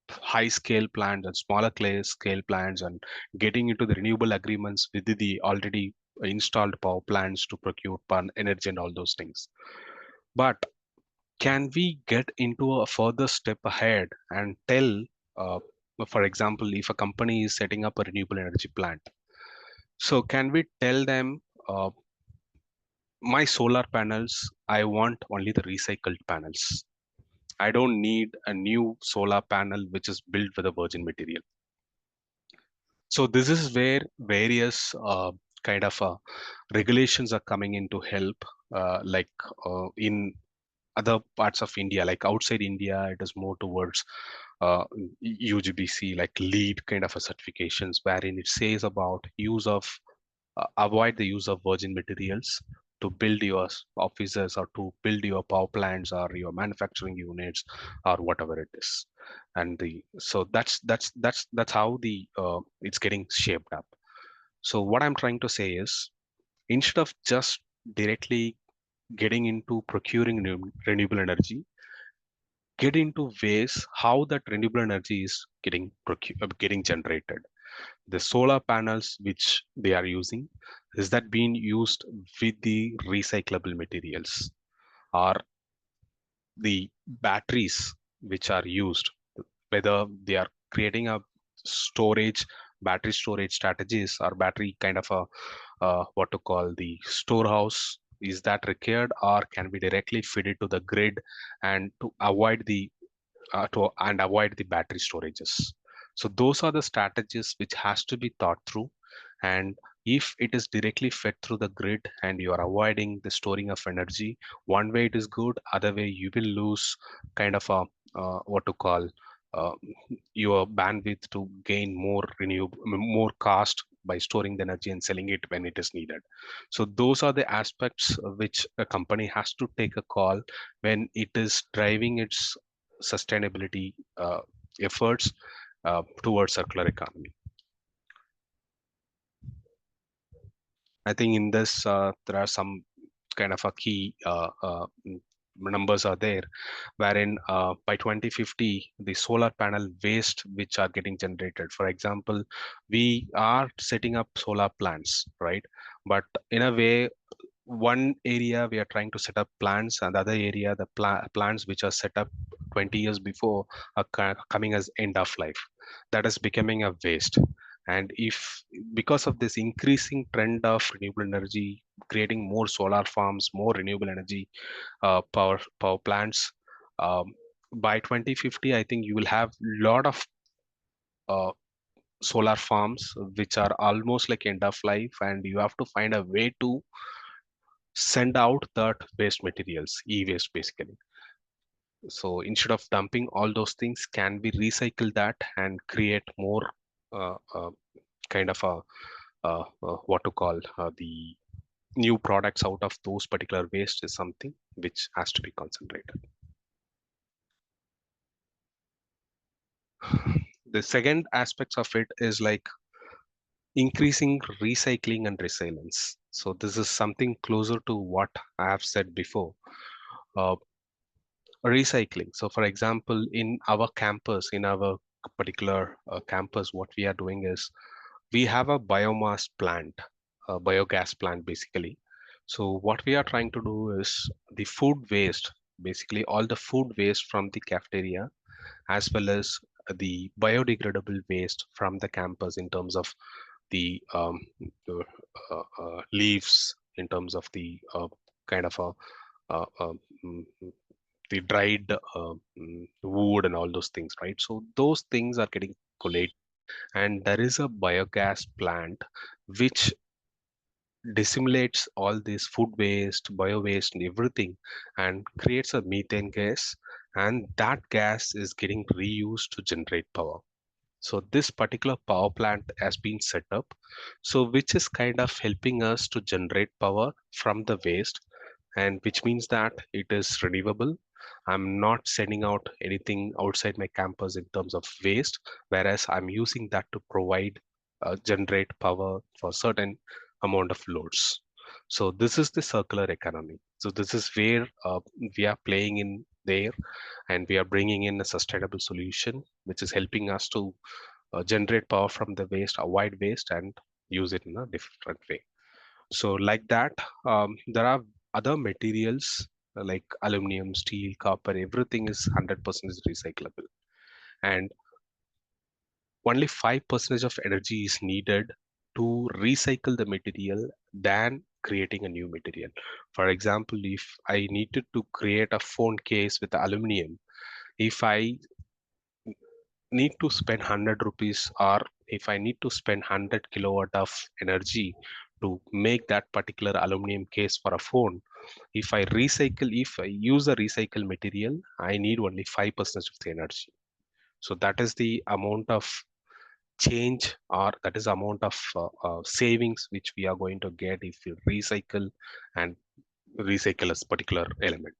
high scale plants and smaller scale plants and getting into the renewable agreements with the already installed power plants to procure energy and all those things. But can we get into a further step ahead and tell, for example, if a company is setting up a renewable energy plant, so can we tell them, my solar panels, I want only the recycled panels. I don't need a new solar panel which is built with a virgin material. So this is where various kind of regulations are coming in to help, like in other parts of India, like outside India, it is more towards UGBC, like LEED kind of a certifications, wherein it says about use of avoid the use of virgin materials to build your offices or to build your power plants or your manufacturing units or whatever it is. And so that's how the it's getting shaped up. So what I'm trying to say is, instead of just directly getting into procuring renewable energy, get into ways how that renewable energy is getting generated. The solar panels which they are using, is that being used with the recyclable materials, or the batteries which are used, whether they are creating a battery storage strategies or battery kind of a what to call the storehouse, is that required, or can we directly feed it to the grid and to avoid the battery storages. So those are the strategies which has to be thought through. And if it is directly fed through the grid and you are avoiding the storing of energy, one way it is good, other way you will lose kind of a what to call your bandwidth to gain more cost by storing the energy and selling it when it is needed. So those are the aspects which a company has to take a call when it is driving its sustainability efforts towards circular economy. I think in this there are some kind of a key numbers are there, wherein by 2050 the solar panel waste which are getting generated, for example, we are setting up solar plants, right? But in a way, one area we are trying to set up plants, and the other area the plants which are set up 20 years before are coming as end of life. That is becoming a waste. And if because of this increasing trend of renewable energy, creating more solar farms, more renewable energy power plants, by 2050 I think you will have a lot of solar farms which are almost like end of life, and you have to find a way to send out that waste materials, e-waste basically. So instead of dumping all those things, can we recycle that and create more kind of a what to call the new products out of those particular waste is something which has to be concentrated. The second aspects of it is like increasing recycling and resilience. So this is something closer to what I have said before. Recycling. So for example, in our campus, in our particular campus, what we are doing is we have a biomass plant, a biogas plant basically. So what we are trying to do is the food waste, basically all the food waste from the cafeteria, as well as the biodegradable waste from the campus in terms of the leaves, in terms of the kind of the dried wood and all those things, right? So those things are getting collated, and there is a biogas plant which disseminates all this food waste, bio waste, and everything, and creates a methane gas, and that gas is getting reused to generate power. So this particular power plant has been set up, so which is kind of helping us to generate power from the waste, and which means that it is renewable. I'm not sending out anything outside my campus in terms of waste, whereas I'm using that to provide generate power for certain amount of loads. So this is the circular economy. So this is where we are playing in there, and we are bringing in a sustainable solution, which is helping us to generate power from the waste, avoid waste, and use it in a different way. So like that, there are other materials like aluminum, steel, copper, everything is 100% recyclable. And only 5% of energy is needed to recycle the material than creating a new material. For example, if I needed to create a phone case with aluminum, if I need to spend 100 rupees, or if I need to spend 100 kilowatt of energy to make that particular aluminum case for a phone, if I use a recycled material, I need only 5% of the energy. So that is the amount of change, or that is amount of savings which we are going to get if we recycle and recycle a particular element.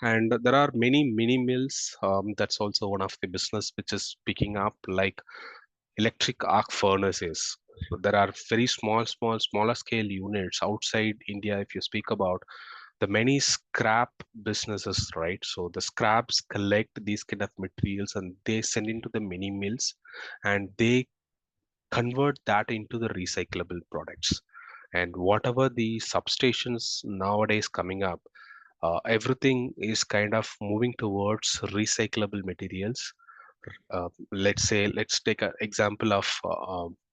And there are many mini mills. That's also one of the business which is picking up, like electric arc furnaces. So there are very smaller scale units outside India. If you speak about the many scrap businesses, right? So the scraps collect these kind of materials and they send into the mini mills, and they convert that into the recyclable products. And whatever the substations nowadays coming up, everything is kind of moving towards recyclable materials. Let's take an example of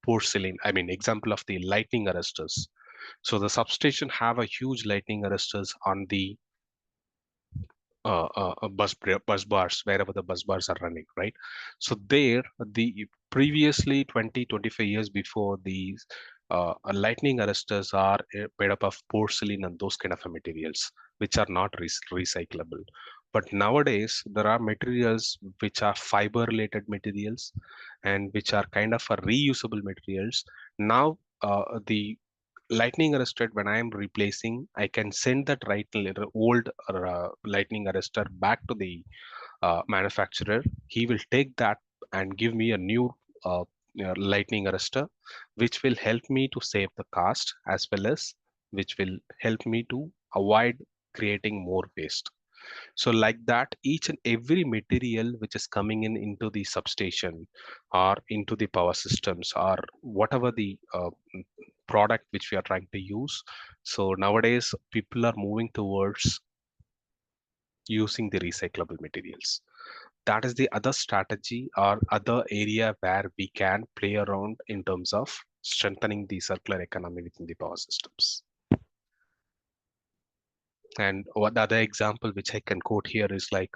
porcelain. I mean, example of the lightning arresters. So the substation have a huge lightning arresters on the bus bars, wherever the bus bars are running, right? So there, the previously 20-25 years before, these lightning arresters are made up of porcelain and those kind of materials which are not recyclable. But nowadays there are materials which are fiber related materials and which are kind of a reusable materials. Now the lightning arrested, when I am replacing, I can send that old lightning arrestor back to the manufacturer. He will take that and give me a new lightning arrestor, which will help me to save the cost, as well as which will help me to avoid creating more waste. So like that, each and every material which is coming in into the substation or into the power systems or whatever the product which we are trying to use. So nowadays people are moving towards using the recyclable materials. That is the other strategy or other area where we can play around in terms of strengthening the circular economy within the power systems. And what other example which I can quote here is like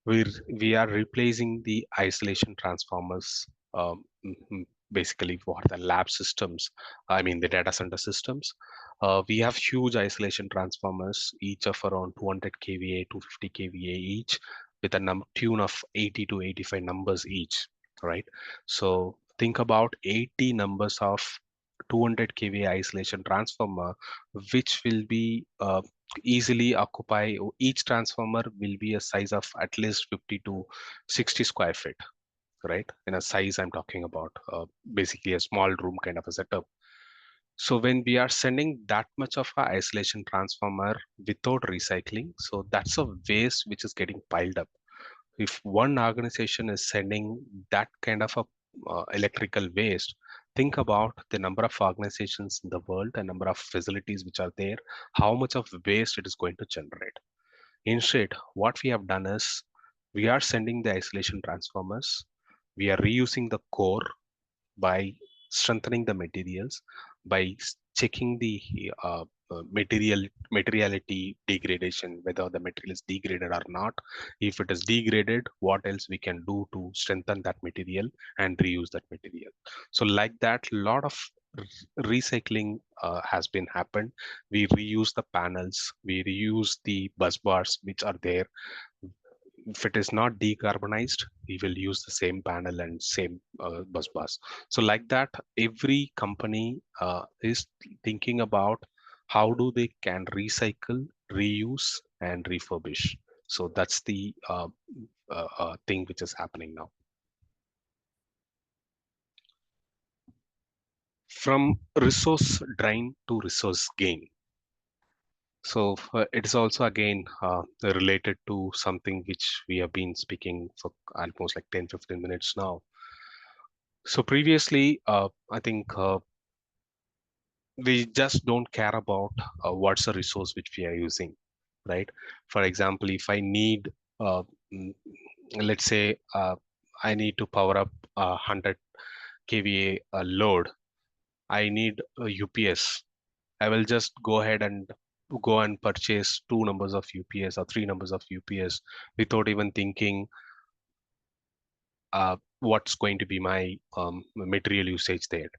we are replacing the isolation transformers, basically for the lab systems, I mean the data center systems. We have huge isolation transformers, each of around 200 kVA, 250 kVA each, with a tune of 80 to 85 numbers each, right? So think about 80 numbers of 200 kVA isolation transformer, which will be easily occupy, each transformer will be a size of at least 50 to 60 square feet, right? In a size I'm talking about, basically a small room kind of a setup. So when we are sending that much of a isolation transformer without recycling, so that's a waste which is getting piled up. If one organization is sending that kind of a electrical waste, think about the number of organizations in the world, the number of facilities which are there, how much of waste it is going to generate. Instead, what we have done is we are sending the isolation transformers, we are reusing the core by strengthening the materials, by checking the materiality degradation, whether the material is degraded or not. If it is degraded, what else we can do to strengthen that material and reuse that material. So like that, lot of recycling has been happened. We reuse the panels, we reuse the bus bars which are there. if it is not decarbonized, we will use the same panel and same bus bars. So like that, every company is thinking about how do they can recycle, reuse, and refurbish. So that's the thing which is happening now. From resource drain to resource gain. So it is also again related to something which we have been speaking for almost like 10-15 minutes now. So previously, I think we just don't care about what's the resource which we are using, right? For example, if I need, mm, let's say, I need to power up 100 kVA load, I need a UPS. I will just go ahead and purchase 2 numbers of UPS or 3 numbers of UPS without even thinking what's going to be my material usage there.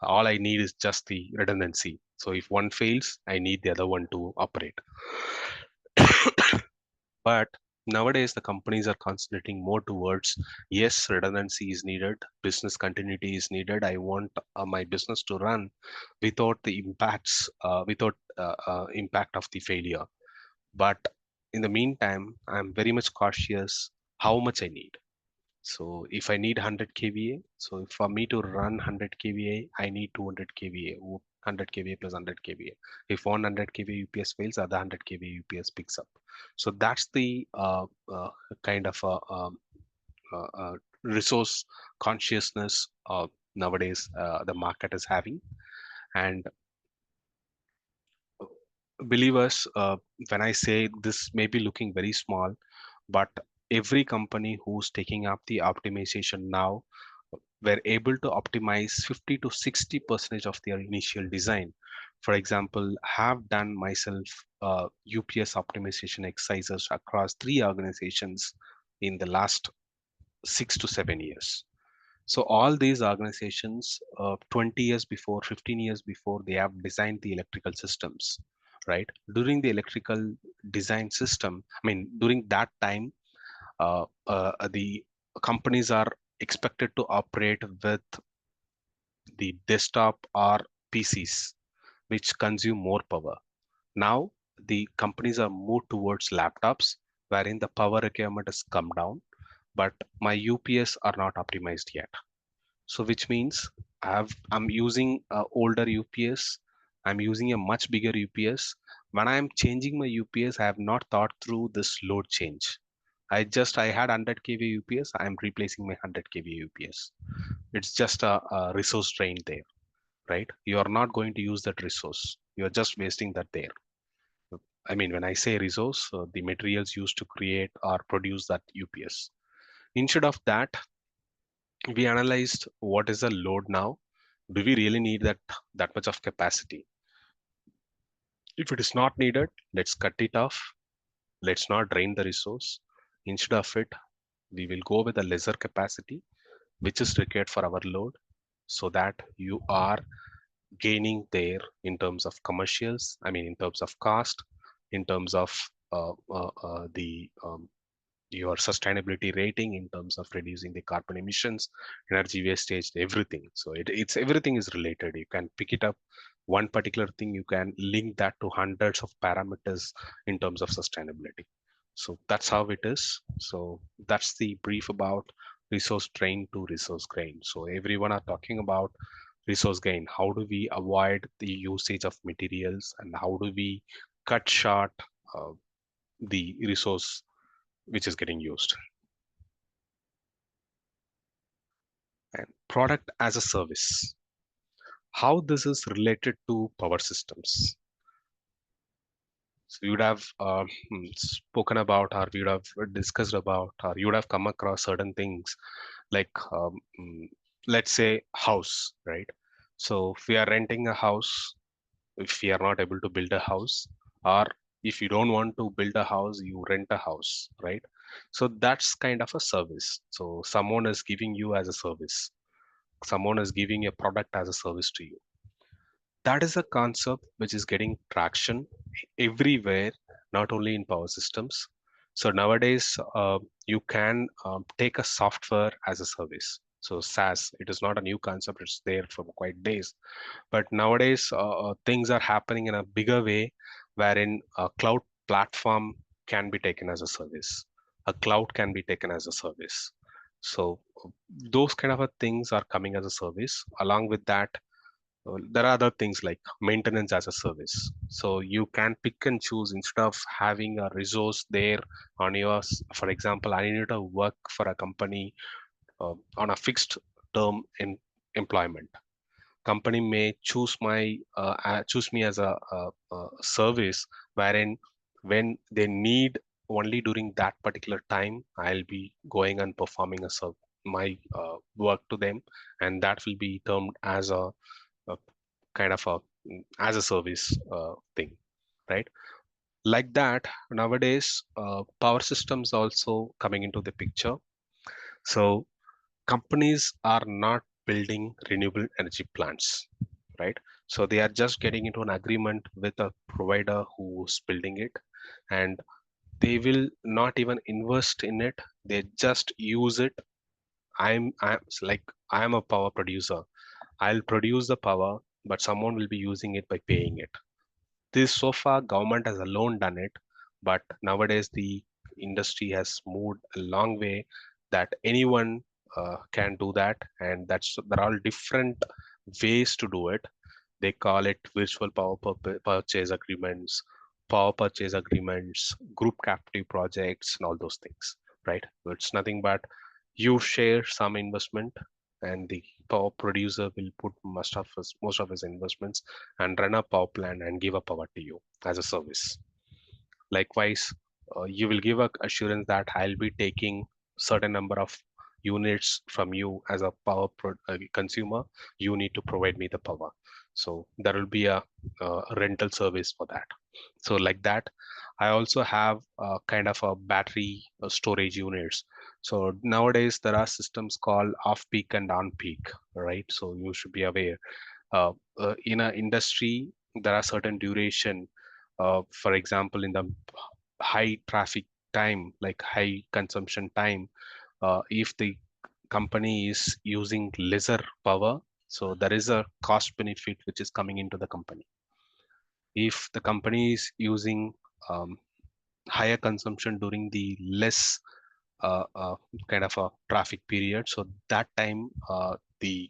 All I need is just the redundancy. So if one fails, I need the other one to operate. But nowadays, the companies are concentrating more towards, yes, redundancy is needed, business continuity is needed. I want my business to run without the impacts, without impact of the failure. But in the meantime, I'm very much cautious how much I need. So if I need 100 kVA, so for me to run 100 kVA, I need 200 kVA, 100 kVA plus 100 kVA. If 100 kVA UPS fails, other 100 kVA UPS picks up. So that's the kind of resource consciousness nowadays the market is having. And believe us, when I say this may be looking very small, but every company who's taking up the optimization now were able to optimize 50 to 60% of their initial design. For example, have done myself UPS optimization exercises across 3 organizations in the last 6 to 7 years. So all these organizations, 20 years before, 15 years before, they have designed the electrical systems, right? During the electrical design system, I mean, during that time, the companies are expected to operate with the desktop or PCs, which consume more power. Now, the companies are moved towards laptops, wherein the power requirement has come down, but my UPS are not optimized yet. So which means I'm using older UPS. I'm using a much bigger UPS. When I'm changing my UPS, I have not thought through this load change. I had 100 kVA UPS. I'm replacing my 100 kVA UPS. It's just a resource drain there, right? You are not going to use that resource. You're just wasting that there. I mean, when I say resource, the materials used to create or produce that UPS. Instead of that, we analyzed what is the load now. Do we really need that much of capacity? If it is not needed, let's cut it off. Let's not drain the resource. Instead of it, we will go with a lesser capacity, which is required for our load, so that you are gaining there in terms of commercials. I mean, in terms of cost, in terms of your sustainability rating, in terms of reducing the carbon emissions, energy wastage, everything. So it's everything is related. You can pick it up one particular thing, you can link that to hundreds of parameters in terms of sustainability. So that's how it is. So that's the brief about resource drain to resource gain. So everyone are talking about resource gain. How do we avoid the usage of materials, and how do we cut short the resource which is getting used? And product as a service, how this is related to power systems. So you would have spoken about, or you would have discussed about, or you would have come across certain things like, let's say, house, right? So if we are renting a house, if we are not able to build a house, or if you don't want to build a house, you rent a house, right? So that's kind of a service. So someone is giving you as a service. Someone is giving a product as a service to you. That is a concept which is getting traction everywhere, not only in power systems. So nowadays, you can take a software as a service. So SaaS, it is not a new concept, it's there for quite days. But nowadays, things are happening in a bigger way, wherein a cloud platform can be taken as a service. A cloud can be taken as a service. So those kind of things are coming as a service. Along with that, there are other things like maintenance as a service. So you can pick and choose instead of having a resource there on yours. For example, I need to work for a company on a fixed term in employment. Company may choose choose me as a service, wherein when they need only during that particular time, I'll be going and performing my work to them, and that will be termed as a kind of as a service thing, right? Like that, nowadays, power systems also coming into the picture. So companies are not building renewable energy plants, right? So they are just getting into an agreement with a provider who's building it, and they will not even invest in it. They just use it. I'm a power producer. I'll produce the power, but someone will be using it by paying it. This so far government has alone done it, but nowadays the industry has moved a long way that anyone can do that, and there are all different ways to do it. They call it virtual power purchase agreements, power purchase agreements, group captive projects, and all those things, right? It's nothing but you share some investment, and the power producer will put most of his investments and run a power plant and give a power to you as a service. Likewise, you will give a assurance that I'll be taking certain number of units from you as a consumer. You need to provide me the power. So there will be a rental service for that. So like that, I also have kind of a battery storage units. So nowadays there are systems called off peak and on peak, right? So you should be aware. In an industry, there are certain duration. For example, in the high traffic time, like high consumption time, if the company is using lesser power, so there is a cost benefit which is coming into the company. If the company is using higher consumption during the less kind of a traffic period, so that time there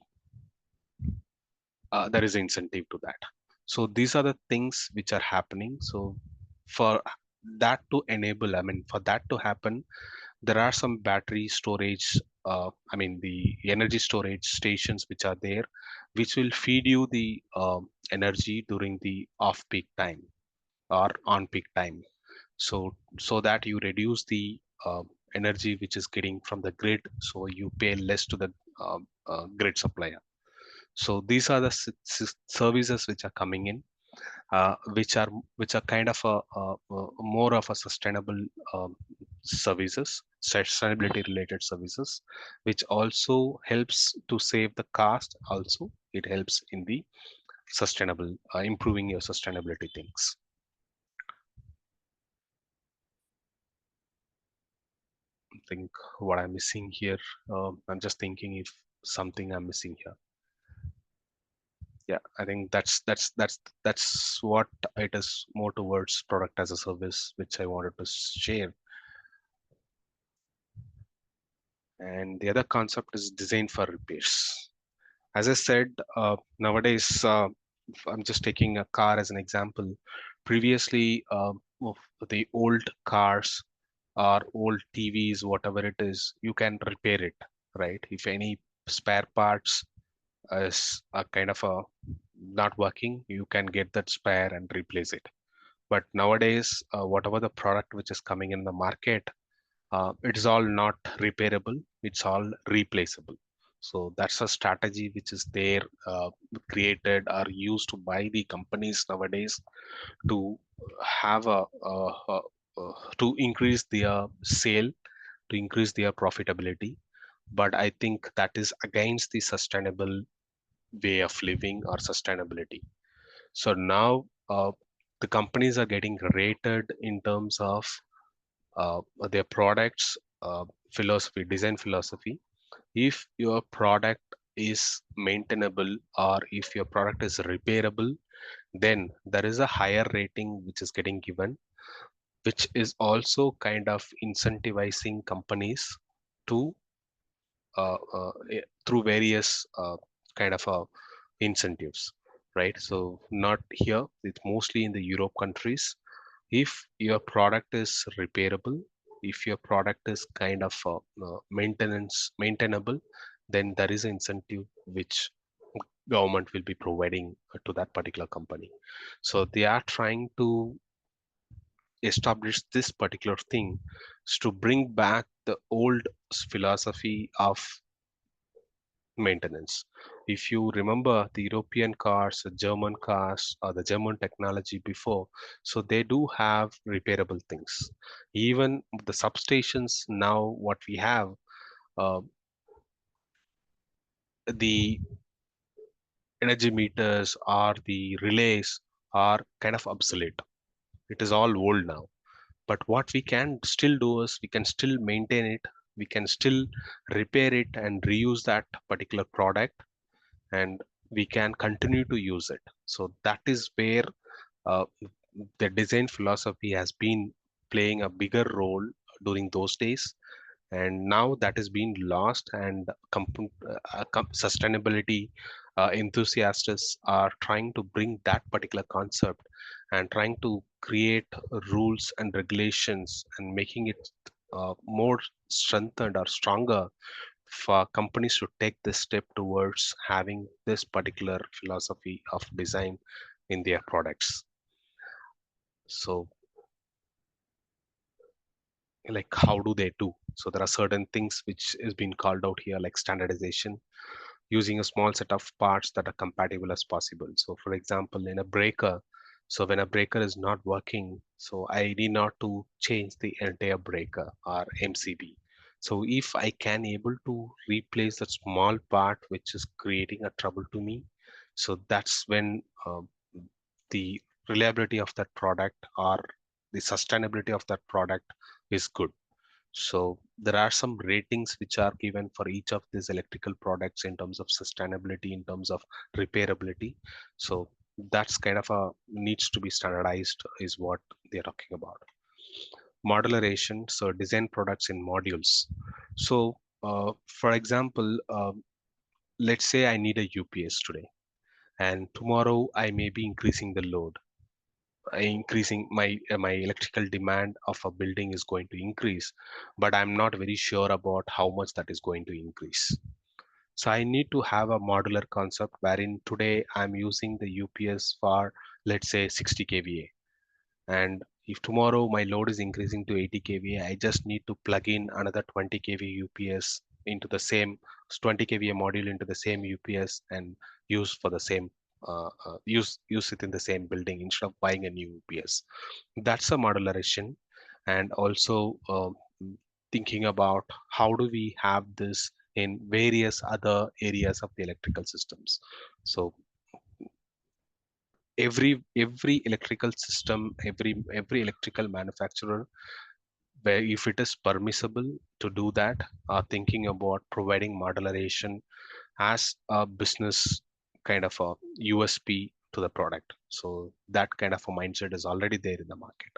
is incentive to that. So these are the things which are happening. So for that to enable, I mean, for that to happen, there are some battery storage, the energy storage stations which are there, which will feed you the energy during the off-peak time or on-peak time. So that you reduce the energy which is getting from the grid, so you pay less to the grid supplier. So these are the services which are coming in, which are kind of a more of a sustainable services, sustainability related services, which also helps to save the cost. Also, it helps in the sustainable, improving your sustainability things. I think what I'm missing here. I'm just thinking if something I'm missing here. Yeah, I think that's what it is, more towards product as a service, which I wanted to share. And the other concept is design for repairs. As I said, nowadays, I'm just taking a car as an example. Previously, the old cars or old TVs, whatever it is, you can repair it, right? If any spare parts is kind of not working, you can get that spare and replace it. But nowadays, whatever the product which is coming in the market, it is all not repairable, it's all replaceable. So that's a strategy which is there, created or used by the companies nowadays to have to increase their sale, to increase their profitability. But I think that is against the sustainable way of living or sustainability. So now the companies are getting rated in terms of their products philosophy, design philosophy. If your product is maintainable or if your product is repairable, then there is a higher rating which is getting given, which is also kind of incentivizing companies to through various kind of incentives, right? So not here, it's mostly in the Europe countries. If your product is repairable, if your product is kind of maintainable, then there is an incentive which government will be providing to that particular company. So they are trying to establish this particular thing to bring back the old philosophy of maintenance. If you remember the European cars, the German cars, or the German technology before, so they do have repairable things. Even the substations now, what we have, uh, the energy meters or the relays are kind of obsolete. It is all old now. But what we can still do is we can still maintain it, we can still repair it and reuse that particular product, and we can continue to use it. So that is where uh, the design philosophy has been playing a bigger role during those days, and now that is being lost, and sustainability enthusiasts are trying to bring that particular concept and trying to create rules and regulations and making it more strengthened or stronger for companies to take this step towards having this particular philosophy of design in their products. So like how do they do? So there are certain things which is being called out here, like standardization, using a small set of parts that are compatible as possible. So for example, in a breaker, so when a breaker is not working, so I need not to change the entire breaker or MCB. So if I can able to replace that small part which is creating a trouble to me, so that's when the reliability of that product or the sustainability of that product is good. So there are some ratings which are given for each of these electrical products in terms of sustainability, in terms of repairability. So that's kind of a needs to be standardized is what they're talking about. Modularization, so design products in modules. So for example, let's say I need a UPS today, and tomorrow I may be increasing the load, increasing my electrical demand of a building is going to increase, but I'm not very sure about how much that is going to increase. So I need to have a modular concept wherein today I'm using the UPS for, let's say, 60 kVA, and if tomorrow my load is increasing to 80 kVA, I just need to plug in another 20 kVA UPS into the same 20 kVA module into the same UPS and use for the same use it in the same building instead of buying a new UPS. That's a modularization, and also thinking about how do we have this in various other areas of the electrical systems. So every electrical system, every electrical manufacturer, where if it is permissible to do that, are thinking about providing modularization as a business kind of a USP to the product. So that kind of a mindset is already there in the market.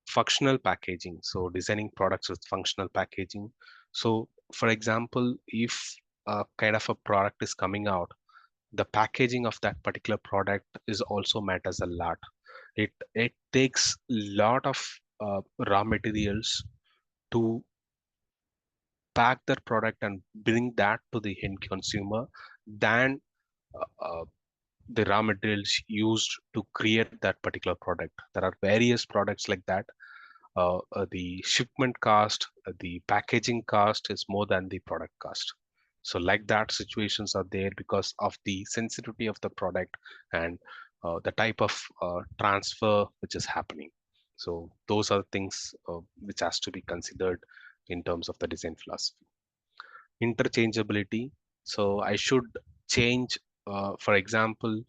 Functional packaging, so designing products with functional packaging. So for example, if a kind of a product is coming out, the packaging of that particular product is also matters a lot. It takes a lot of raw materials to pack that product and bring that to the end consumer than the raw materials used to create that particular product. There are various products like that. The shipment cost, the packaging cost is more than the product cost. So like that situations are there because of the sensitivity of the product and the type of transfer which is happening. So those are things which has to be considered in terms of the design philosophy. Interchangeability. So I should change, for example,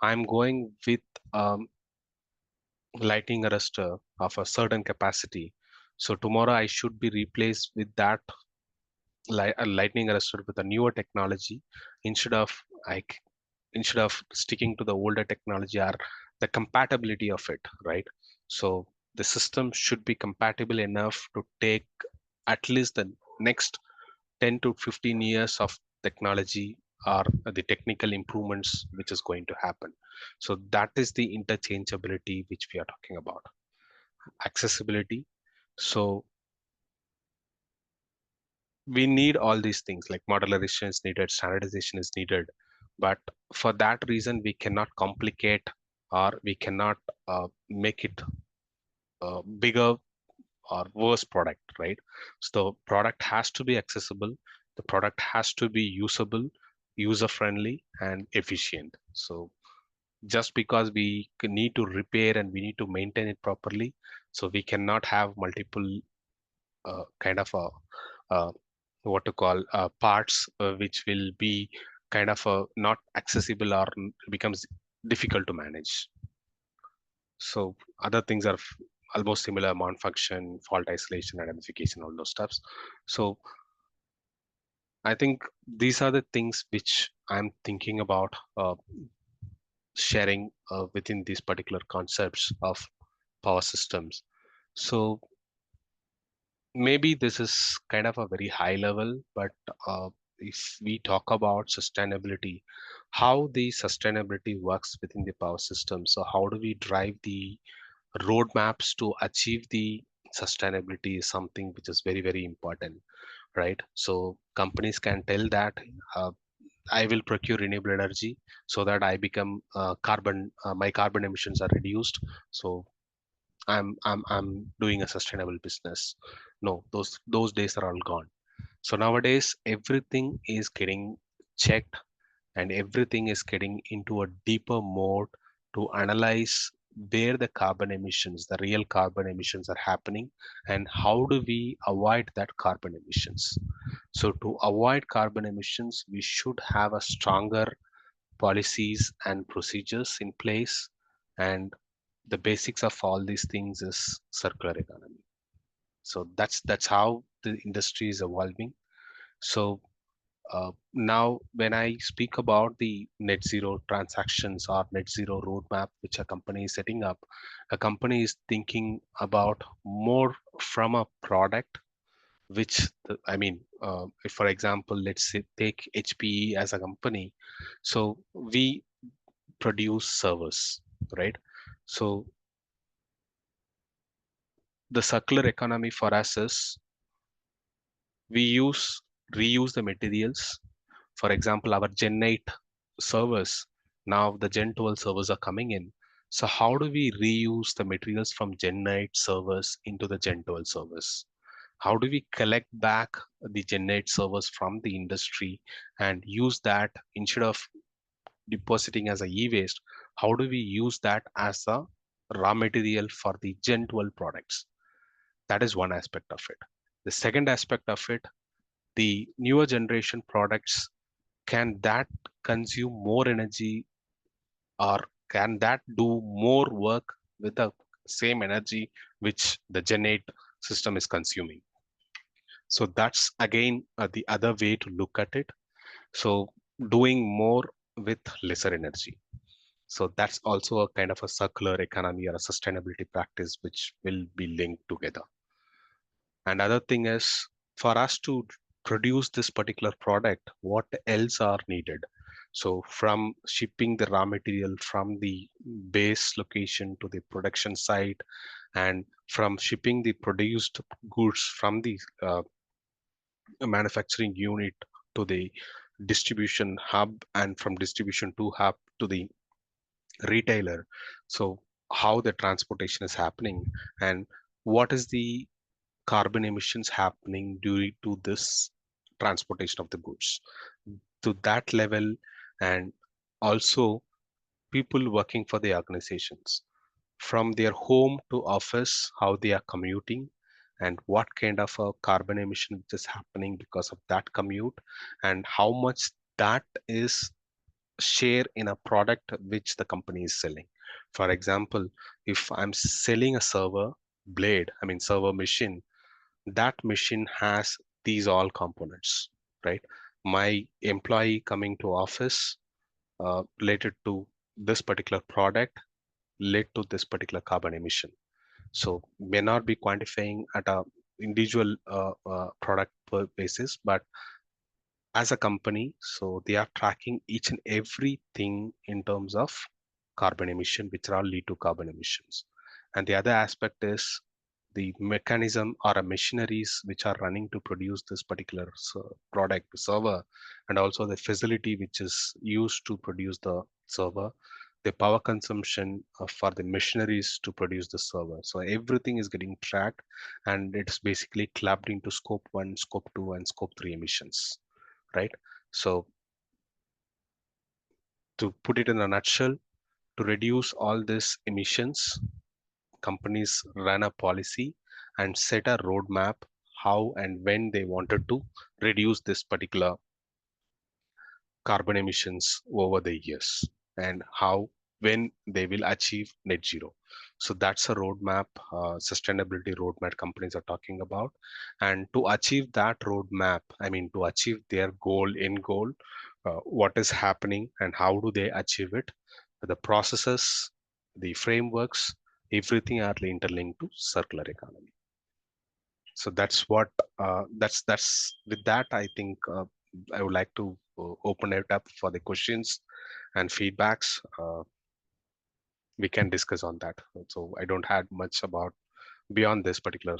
I'm going with lighting arrestor of a certain capacity. So tomorrow I should be replaced with that lightning arrested with a newer technology instead of like instead of sticking to the older technology or the compatibility of it, right? So the system should be compatible enough to take at least the next 10 to 15 years of technology or the technical improvements which is going to happen. So that is the interchangeability which we are talking about. Accessibility. So we need all these things, like modularization is needed, standardization is needed, but for that reason we cannot complicate or we cannot make it bigger or worse product, right? So the product has to be accessible, the product has to be usable, user friendly and efficient. So just because we need to repair and we need to maintain it properly, so we cannot have multiple kind of what to call parts which will be kind of not accessible or becomes difficult to manage. So other things are almost similar: malfunction, fault isolation, identification, all those stuffs. So I think these are the things which I'm thinking about sharing within these particular concepts of power systems. So maybe this is kind of a very high level, but if we talk about sustainability, how the sustainability works within the power system. So how do we drive the roadmaps to achieve the sustainability is something which is very, very important, right? So companies can tell that I will procure renewable energy so that I become my carbon emissions are reduced. So I'm doing a sustainable business. No, those days are all gone. So nowadays everything is getting checked and everything is getting into a deeper mode to analyze where the carbon emissions, the real carbon emissions are happening, and how do we avoid that carbon emissions. So to avoid carbon emissions, we should have a stronger policies and procedures in place, and the basics of all these things is circular economy. So that's how the industry is evolving. So now when I speak about the net zero transactions or net zero roadmap which a company is setting up, a company is thinking about more from a product which if for example, let's say take HPE as a company. So we produce servers, right? So the circular economy for us is we reuse the materials. For example, our Gen 8 servers, now the Gen 12 servers are coming in. So how do we reuse the materials from Gen 8 servers into the Gen 12 servers? How do we collect back the Gen 8 servers from the industry and use that instead of depositing as a e-waste? How do we use that as a raw material for the Gen 12 products? That is one aspect of it. The second aspect of it, the newer generation products, can that consume more energy or can that do more work with the same energy which the Gen 8 system is consuming? So that's again the other way to look at it. So doing more with lesser energy. So that's also a kind of a circular economy or a sustainability practice which will be linked together. Another thing is, for us to produce this particular product, what else are needed? So from shipping the raw material from the base location to the production site, and from shipping the produced goods from the manufacturing unit to the distribution hub, and from distribution to hub to the retailer. So how the transportation is happening and what is the carbon emissions happening due to this transportation of the goods to that level, and also people working for the organizations from their home to office, how they are commuting and what kind of a carbon emission which is happening because of that commute, and how much that is share in a product which the company is selling. For example, if I'm selling a server, blade, I mean server machine, that machine has these all components, right? My employee coming to office related to this particular product led to this particular carbon emission. So may not be quantifying at a individual product per basis, but as a company, so they are tracking each and everything in terms of carbon emission, which all lead to carbon emissions. And the other aspect is the mechanism or a machineries which are running to produce this particular product server, and also the facility which is used to produce the server, the power consumption for the machineries to produce the server. So everything is getting tracked, and it's basically clubbed into scope 1, scope 2, and scope 3 emissions, right? So to put it in a nutshell, to reduce all these emissions, companies ran a policy and set a roadmap how and when they wanted to reduce this particular carbon emissions over the years, and how when they will achieve net zero. So that's a roadmap, sustainability roadmap companies are talking about. And to achieve that roadmap, I mean to achieve their goal, what is happening and how do they achieve it, the processes, the frameworks, everything are interlinked to circular economy. So that's what that's with that, I think I would like to open it up for the questions and feedbacks. We can discuss on that. So I don't have much about beyond this particular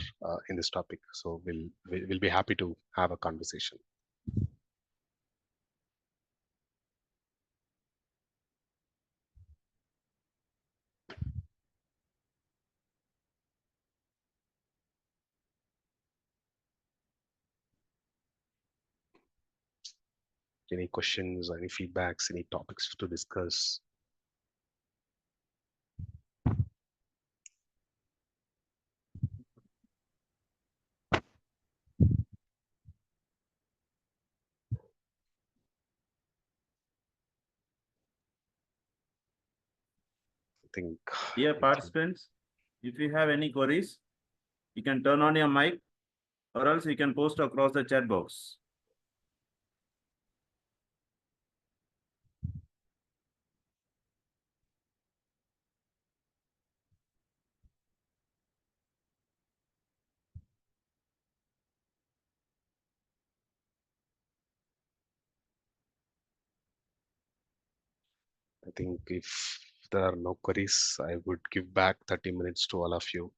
in this topic. So we'll be happy to have a conversation. Any questions, any feedbacks, any topics to discuss? I think. Dear participants, if you have any queries, you can turn on your mic, or else you can post across the chat box. I think if there are no queries, I would give back 30 minutes to all of you.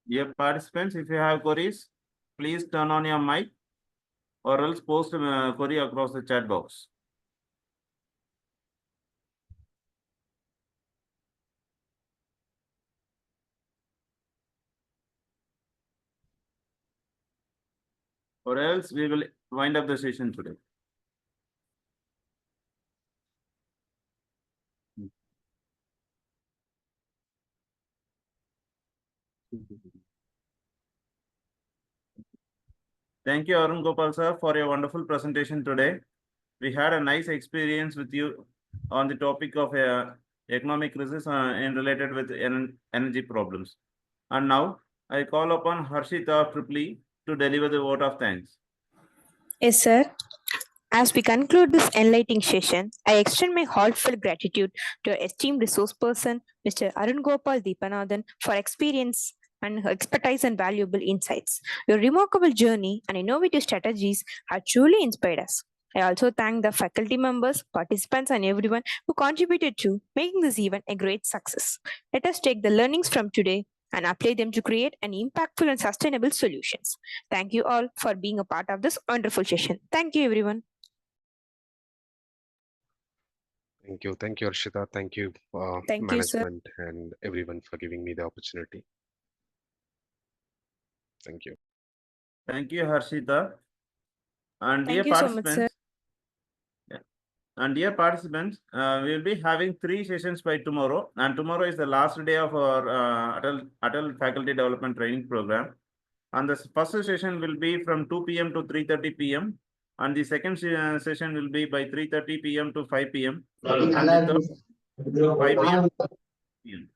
Dear participants, if you have queries, please turn on your mic, or else post a query across the chat box. Or else we will wind up the session today. Thank you, Arun Gopal sir, for your wonderful presentation today. We had a nice experience with you on the topic of economic crisis and related with energy problems. And now I call upon Harshita of Tripoli to deliver the vote of thanks. Yes, sir. As we conclude this enlightening session, I extend my heartfelt gratitude to our esteemed resource person, Mr. Arun Gopal Deepanathan, for experience and expertise and valuable insights. Your remarkable journey and innovative strategies have truly inspired us. I also thank the faculty members, participants, and everyone who contributed to making this event a great success. Let us take the learnings from today and apply them to create an impactful and sustainable solutions. Thank you all for being a part of this wonderful session. Thank you, everyone. Thank you, Harshita. Thank you, Thank you, sir. management and everyone for giving me the opportunity. Thank you. Thank you, Harshita. And Thank dear you so much, participants, we will be having 3 sessions by tomorrow. And tomorrow is the last day of our Atal Faculty Development Training Program. And the first session will be from 2 p.m. to 3:30 p.m. And the second session will be by 3:30 p.m. to 5 p.m. And the third 5 p.m.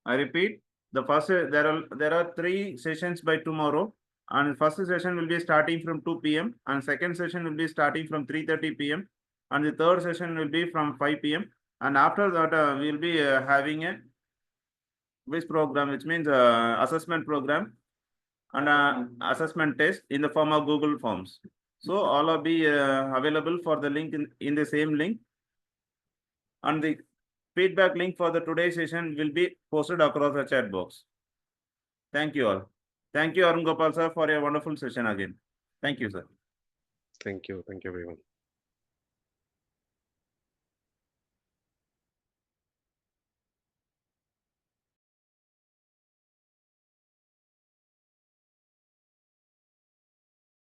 I repeat, the first there are 3 sessions by tomorrow, and first session will be starting from 2 p.m. and second session will be starting from 3:30 p.m. and the third session will be from 5 p.m. and after that we will be having a quiz program, which means assessment program and assessment test in the form of Google Forms. So all will be available for the link in the same link, and the feedback link for the today's session will be posted across the chat box. Thank you all. Thank you, Arun Gopal sir, for a wonderful session again. Thank you, sir. Thank you. Thank you, everyone.